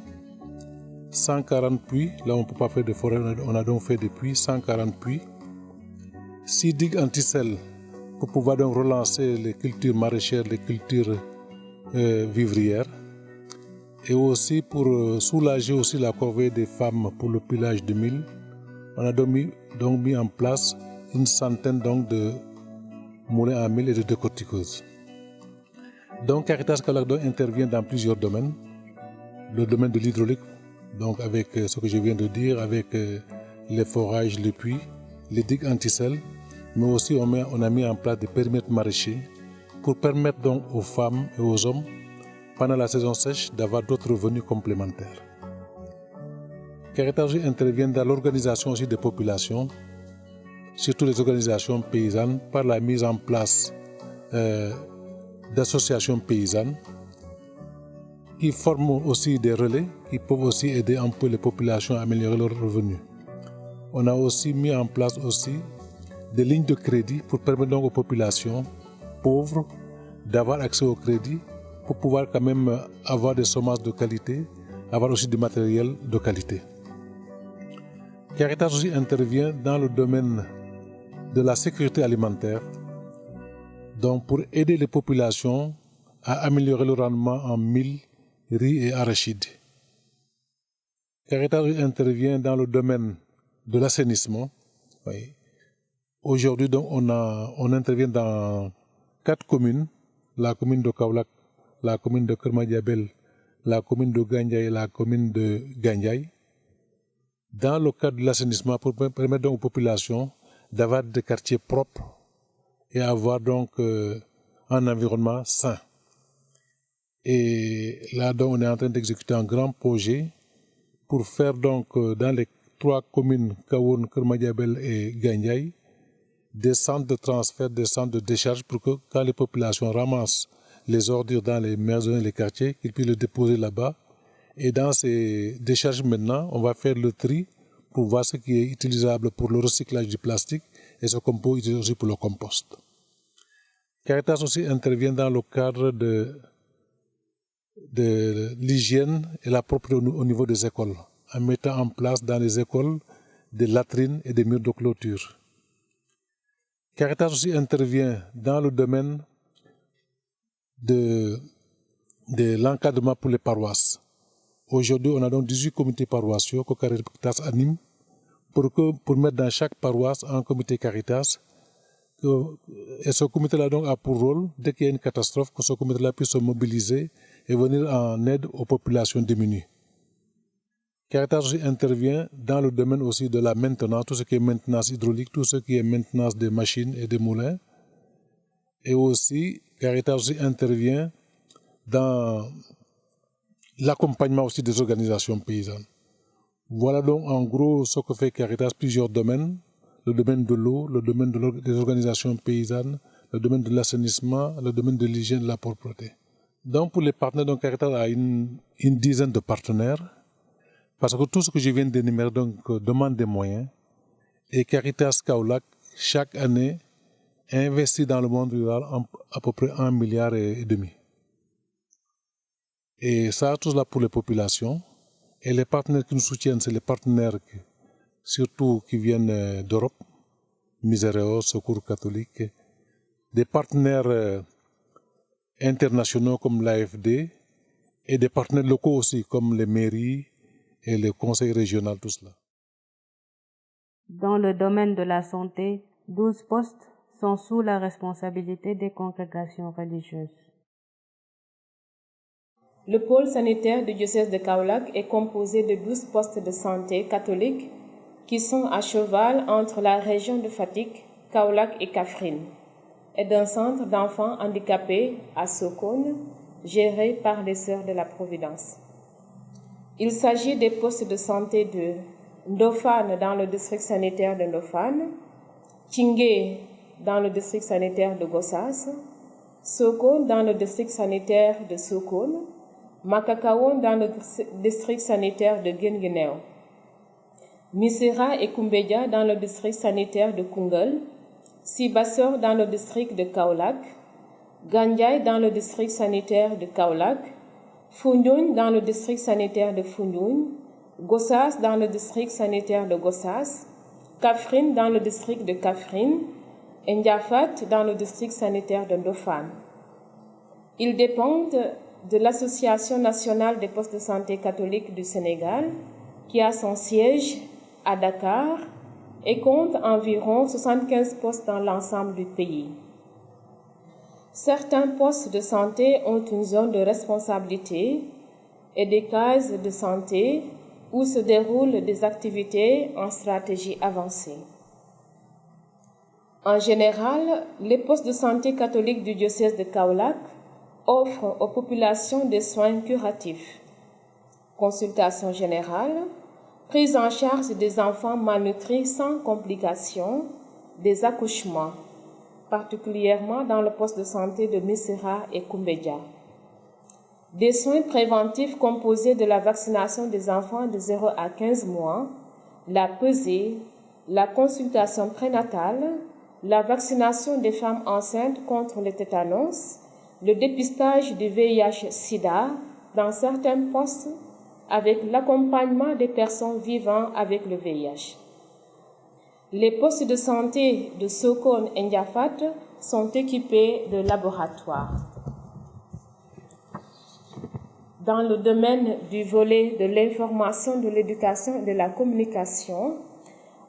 140 puits, là on ne peut pas faire de forêt, on a donc fait des puits, 140 puits. 6 digues anti-sel pour pouvoir donc relancer les cultures maraîchères, les cultures vivrières. Et aussi pour soulager aussi la corvée des femmes pour le pilage de mil, on a donc mis en place une centaine donc de moulins à mil et de décortiqueuses. Donc Caritas Kaolack intervient dans plusieurs domaines. Le domaine de l'hydraulique, donc avec ce que je viens de dire, avec les forages, les puits, les digues anti-sel, mais aussi on a mis en place des périmètres maraîchers pour permettre donc aux femmes et aux hommes, pendant la saison sèche, d'avoir d'autres revenus complémentaires. Caritas intervient dans l'organisation aussi des populations, surtout les organisations paysannes, par la mise en place d'associations paysannes qui forment aussi des relais, qui peuvent aussi aider un peu les populations à améliorer leurs revenus. On a aussi mis en place aussi des lignes de crédit pour permettre donc aux populations pauvres d'avoir accès au crédit pour pouvoir quand même avoir des semences de qualité, avoir aussi du matériel de qualité. Caritas aussi intervient dans le domaine de la sécurité alimentaire, donc pour aider les populations à améliorer le rendement en mil, riz et arachides. Caritas intervient dans le domaine de l'assainissement. Oui. Aujourd'hui, donc, on intervient dans 4 communes, la commune de Kaolack, la commune de Kermadiabel, la commune de Gandiaye et la commune de Gandiaye, dans le cadre de l'assainissement pour permettre donc aux populations d'avoir des quartiers propres et avoir donc un environnement sain. Et là, donc, on est en train d'exécuter un grand projet pour faire donc dans les 3 communes, Kahone, Kermadiabel et Gandiaye, des centres de transfert, des centres de décharge pour que quand les populations ramassent les ordures dans les maisons et les quartiers, qu'ils puissent les déposer là-bas. Et dans ces décharges maintenant, on va faire le tri pour voir ce qui est utilisable pour le recyclage du plastique et ce qu'on peut utiliser aussi pour le compost. Caritas aussi intervient dans le cadre de l'hygiène et la propreté au niveau des écoles, en mettant en place dans les écoles des latrines et des murs de clôture. Caritas aussi intervient dans le domaine de l'encadrement pour les paroisses. Aujourd'hui, on a donc 18 comités paroissiaux que Caritas anime pour mettre dans chaque paroisse un comité Caritas. Et ce comité-là donc a pour rôle, dès qu'il y a une catastrophe, que ce comité-là puisse se mobiliser et venir en aide aux populations démunies. Caritas intervient dans le domaine aussi de la maintenance, tout ce qui est maintenance hydraulique, tout ce qui est maintenance des machines et des moulins. Et aussi, Caritas intervient dans l'accompagnement aussi des organisations paysannes. Voilà donc en gros ce que fait Caritas, plusieurs domaines. Le domaine de l'eau, le domaine des organisations paysannes, le domaine de l'assainissement, le domaine de l'hygiène et de la propreté. Donc pour les partenaires, donc Caritas a une dizaine de partenaires, parce que tout ce que je viens d'énumérer demande des moyens. Et Caritas Kaolack, chaque année, investit dans le monde rural à peu près 1,5 milliard. Et ça, tout cela pour les populations. Et les partenaires qui nous soutiennent, c'est les partenaires surtout qui viennent d'Europe, Misereo, Secours catholique, des partenaires internationaux comme l'AFD et des partenaires locaux aussi comme les mairies et les conseils régionaux, tout cela.
Dans le domaine de la santé, 12 postes sont sous la responsabilité des congrégations religieuses.
Le pôle sanitaire du diocèse de Kaolack est composé de 12 postes de santé catholiques qui sont à cheval entre la région de Fatick, Kaolack et Kaffrine, et d'un centre d'enfants handicapés à Sokone, géré par les Sœurs de la Providence. Il s'agit des postes de santé de Ndofane dans le district sanitaire de Ndofane, Tingé dans le district sanitaire de Gossas, Sokone dans le district sanitaire de Sokone, Makakaon dans le district sanitaire de Guinguinéo, Missirah et Kumbédia dans le district sanitaire de Koungheul, Sibassor dans le district de Kaolack, Gandiaye dans le district sanitaire de Kaolack, Foundiougne dans le district sanitaire de Foundiougne, Gossas dans le district sanitaire de Gossas, Kaffrine dans le district de Kaffrine et Ndiafat dans le district sanitaire de Ndofane. Ils dépendent de l'Association nationale des postes de santé catholiques du Sénégal, qui a son siège à Dakar et compte environ 75 postes dans l'ensemble du pays. Certains postes de santé ont une zone de responsabilité et des cases de santé où se déroulent des activités en stratégie avancée. En général, les postes de santé catholiques du diocèse de Kaolack offrent aux populations des soins curatifs, consultation générale, prise en charge des enfants malnutris sans complications, des accouchements, particulièrement dans le poste de santé de Missirah et Kumbédia. Des soins préventifs composés de la vaccination des enfants de 0 à 15 mois, la pesée, la consultation prénatale, la vaccination des femmes enceintes contre le tétanos, le dépistage du VIH-Sida dans certains postes avec l'accompagnement des personnes vivant avec le VIH. Les postes de santé de Sokone et Ndiafat sont équipés de laboratoires. Dans le domaine du volet de l'information, de l'éducation et de la communication,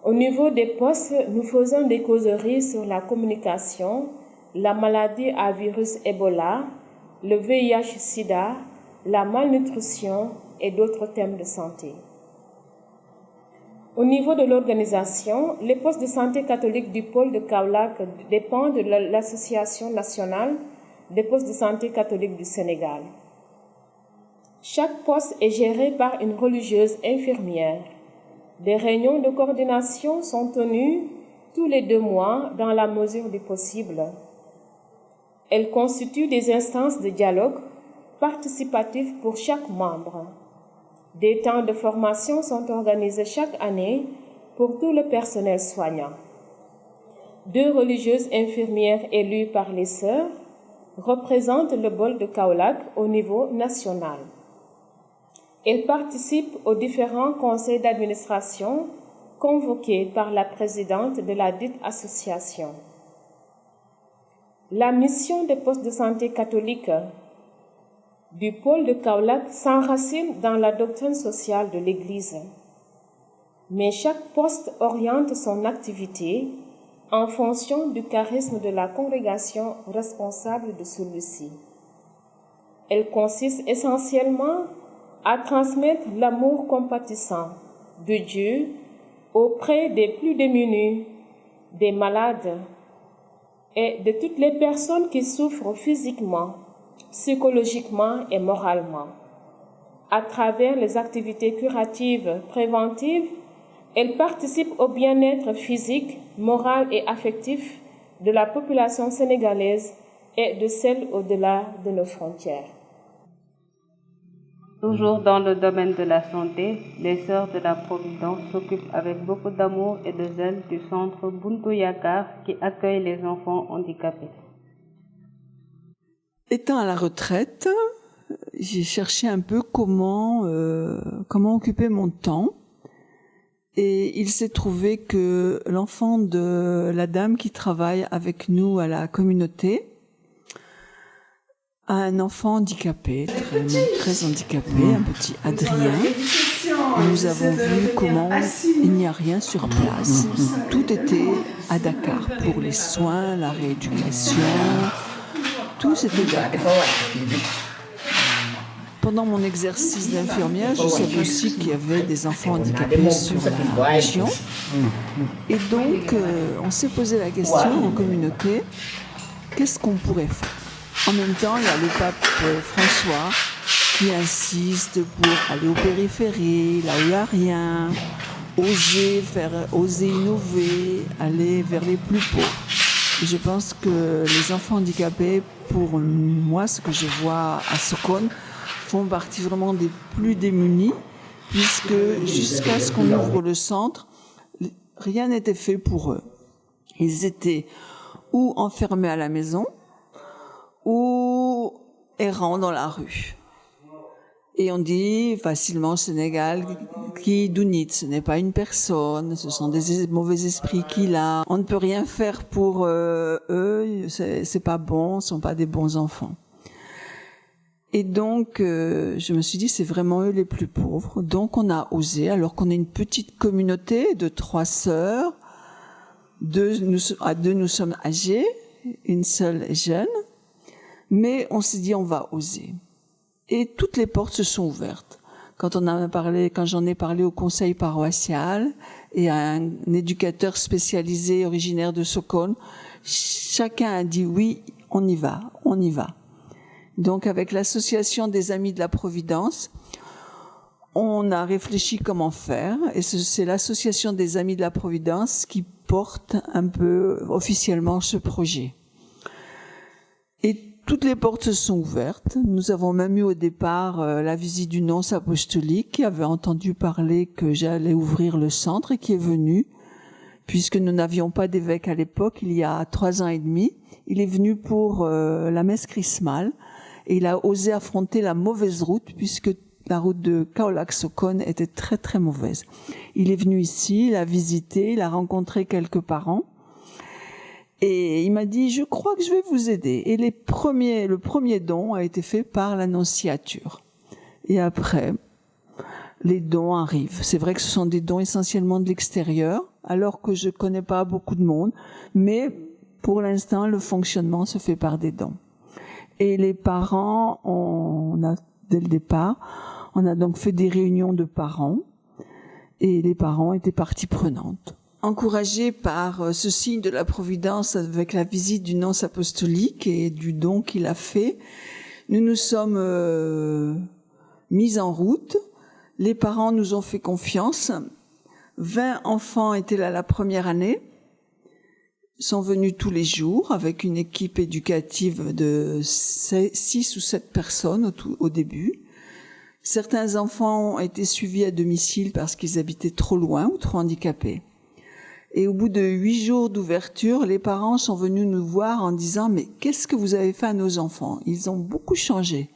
au niveau des postes, nous faisons des causeries sur la communication, la maladie à virus Ebola, le VIH-Sida, la malnutrition et d'autres thèmes de santé. Au niveau de l'organisation, les postes de santé catholiques du pôle de Kaolack dépendent de l'Association nationale des postes de santé catholiques du Sénégal. Chaque poste est géré par une religieuse infirmière. Des réunions de coordination sont tenues tous les 2 mois dans la mesure du possible. Elles constituent des instances de dialogue participatif pour chaque membre. Des temps de formation sont organisés chaque année pour tout le personnel soignant. 2 religieuses infirmières élues par les sœurs représentent le bol de Kaolack au niveau national. Elles participent aux différents conseils d'administration convoqués par la présidente de la dite association. La mission des postes de santé catholiques du pôle de Kaolack s'enracine dans la doctrine sociale de l'Église. Mais chaque poste oriente son activité en fonction du charisme de la congrégation responsable de celui-ci. Elle consiste essentiellement à transmettre l'amour compatissant de Dieu auprès des plus démunis, des malades et de toutes les personnes qui souffrent physiquement, psychologiquement et moralement. À travers les activités curatives préventives, elle participe au bien-être physique, moral et affectif de la population sénégalaise et de celle au-delà de nos frontières.
Toujours dans le domaine de la santé, les Sœurs de la Providence s'occupent avec beaucoup d'amour et de zèle du centre Buntu Yakar qui accueille les enfants handicapés.
Étant à la retraite, j'ai cherché un peu comment occuper mon temps. Et il s'est trouvé que l'enfant de la dame qui travaille avec nous à la communauté a un enfant handicapé, très handicapé, un petit Adrien. Nous avons vu comment il n'y a rien sur place. Tout était à Dakar pour les soins, la rééducation, tout c'était Dakar. Pendant mon exercice d'infirmière, je savais aussi qu'il y avait des enfants handicapés sur la région. Et donc, on s'est posé la question en communauté, qu'est-ce qu'on pourrait faire? En même temps, il y a le pape François qui insiste pour aller aux périphéries, là où il n'y a rien, oser innover, aller vers les plus pauvres. Et je pense que les enfants handicapés, pour moi, ce que je vois à Sokone, font partie vraiment des plus démunis, puisque jusqu'à ce qu'on ouvre le centre, rien n'était fait pour eux. Ils étaient ou enfermés à la maison, ou errants dans la rue. Et on dit facilement au Sénégal, qui Dounit, ce n'est pas une personne, ce sont des mauvais esprits qu'il a. On ne peut rien faire pour eux, c'est pas bon, ce sont pas des bons enfants. Et donc, je me suis dit, c'est vraiment eux les plus pauvres. Donc, on a osé, alors qu'on est une petite communauté de 3 sœurs, nous sommes âgées, une seule est jeune, mais on s'est dit, on va oser. Et toutes les portes se sont ouvertes. Quand j'en ai parlé au conseil paroissial et à un éducateur spécialisé originaire de Sokone, chacun a dit oui, on y va. Donc, avec l'association des Amis de la Providence, on a réfléchi comment faire, et c'est l'association des Amis de la Providence qui porte un peu officiellement ce projet. Et toutes les portes se sont ouvertes. Nous avons même eu au départ la visite du nonce apostolique qui avait entendu parler que j'allais ouvrir le centre et qui est venu, puisque nous n'avions pas d'évêque à l'époque, il y a 3 ans et demi. Il est venu pour la messe chrismale. Et il a osé affronter la mauvaise route, puisque la route de Kaolack-Sokone était très très mauvaise. Il est venu ici, il a visité, il a rencontré quelques parents, et il m'a dit, je crois que je vais vous aider. Et le premier don a été fait par l'annonciature. Et après, les dons arrivent. C'est vrai que ce sont des dons essentiellement de l'extérieur, alors que je connais pas beaucoup de monde, mais pour l'instant, le fonctionnement se fait par des dons. Et les parents, dès le départ, on a donc fait des réunions de parents, et les parents étaient partie prenante. Encouragés par ce signe de la Providence avec la visite du nonce apostolique et du don qu'il a fait, nous nous sommes mis en route. Les parents nous ont fait confiance. 20 enfants étaient là la première année, sont venus tous les jours avec une équipe éducative de 6 ou 7 personnes au début. Certains enfants ont été suivis à domicile parce qu'ils habitaient trop loin ou trop handicapés. Et au bout de 8 jours d'ouverture, les parents sont venus nous voir en disant « Mais qu'est-ce que vous avez fait à nos enfants ? Ils ont beaucoup changé. »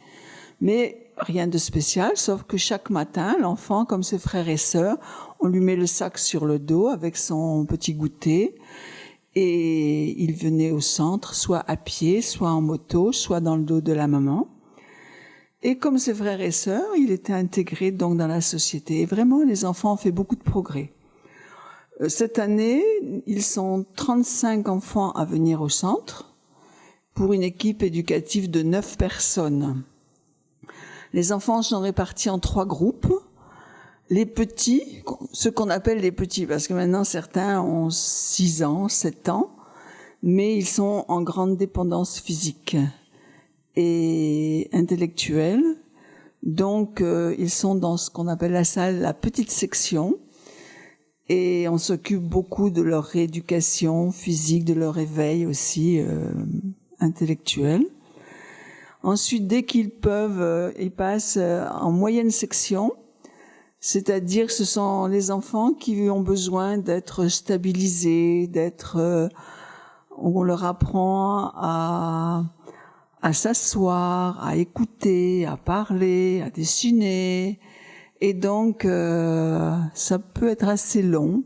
Mais rien de spécial, sauf que chaque matin, l'enfant, comme ses frères et sœurs, on lui met le sac sur le dos avec son petit goûter. Et il venait au centre, soit à pied, soit en moto, soit dans le dos de la maman. Et comme ses frères et sœurs, il était intégré donc dans la société. Et vraiment, les enfants ont fait beaucoup de progrès. Cette année, ils sont 35 enfants à venir au centre pour une équipe éducative de 9 personnes. Les enfants sont répartis en 3 groupes. Les petits, ce qu'on appelle les petits, parce que maintenant certains ont 6 ans, 7 ans, mais ils sont en grande dépendance physique et intellectuelle. Donc, ils sont dans ce qu'on appelle la salle, la petite section, et on s'occupe beaucoup de leur rééducation physique, de leur éveil aussi intellectuel. Ensuite, dès qu'ils peuvent, ils passent en moyenne section, c'est-à-dire ce sont les enfants qui ont besoin d'être stabilisés, on leur apprend à s'asseoir, à écouter, à parler, à dessiner. Et donc, ça peut être assez long,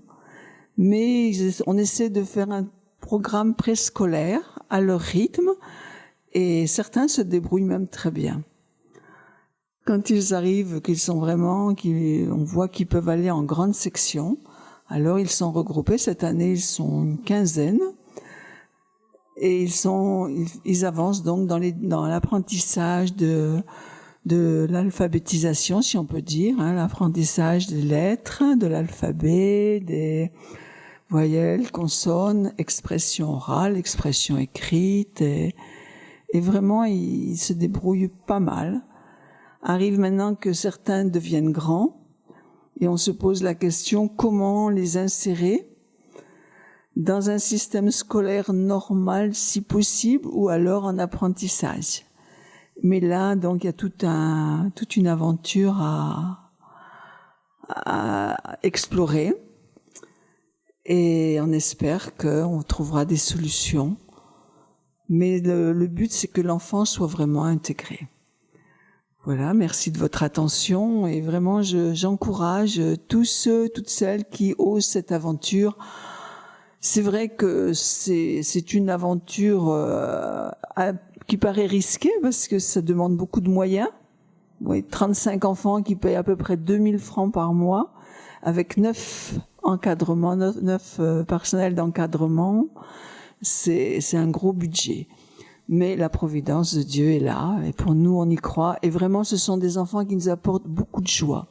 mais on essaie de faire un programme préscolaire à leur rythme, et certains se débrouillent même très bien. Quand ils arrivent, on voit qu'ils peuvent aller en grande section, alors ils sont regroupés. Cette année, ils sont une quinzaine. Et ils avancent donc dans l'apprentissage de l'alphabétisation, si on peut dire, l'apprentissage des lettres, de l'alphabet, des voyelles, consonnes, expression orale, expression écrite, et vraiment ils se débrouillent pas mal. Arrive maintenant que certains deviennent grands, et on se pose la question comment les insérer dans un système scolaire normal si possible, ou alors en apprentissage. Mais là, donc, il y a toute une aventure à explorer, et on espère qu'on trouvera des solutions. Mais le but, c'est que l'enfant soit vraiment intégré. Voilà, merci de votre attention, et vraiment, j'encourage tous ceux, toutes celles qui osent cette aventure. C'est vrai que c'est une aventure qui paraît risquée parce que ça demande beaucoup de moyens. Oui, 35 enfants qui payent à peu près 2000 francs par mois, avec 9 personnels d'encadrement. C'est un gros budget. Mais la providence de Dieu est là, et pour nous, on y croit. Et vraiment, ce sont des enfants qui nous apportent beaucoup de joie.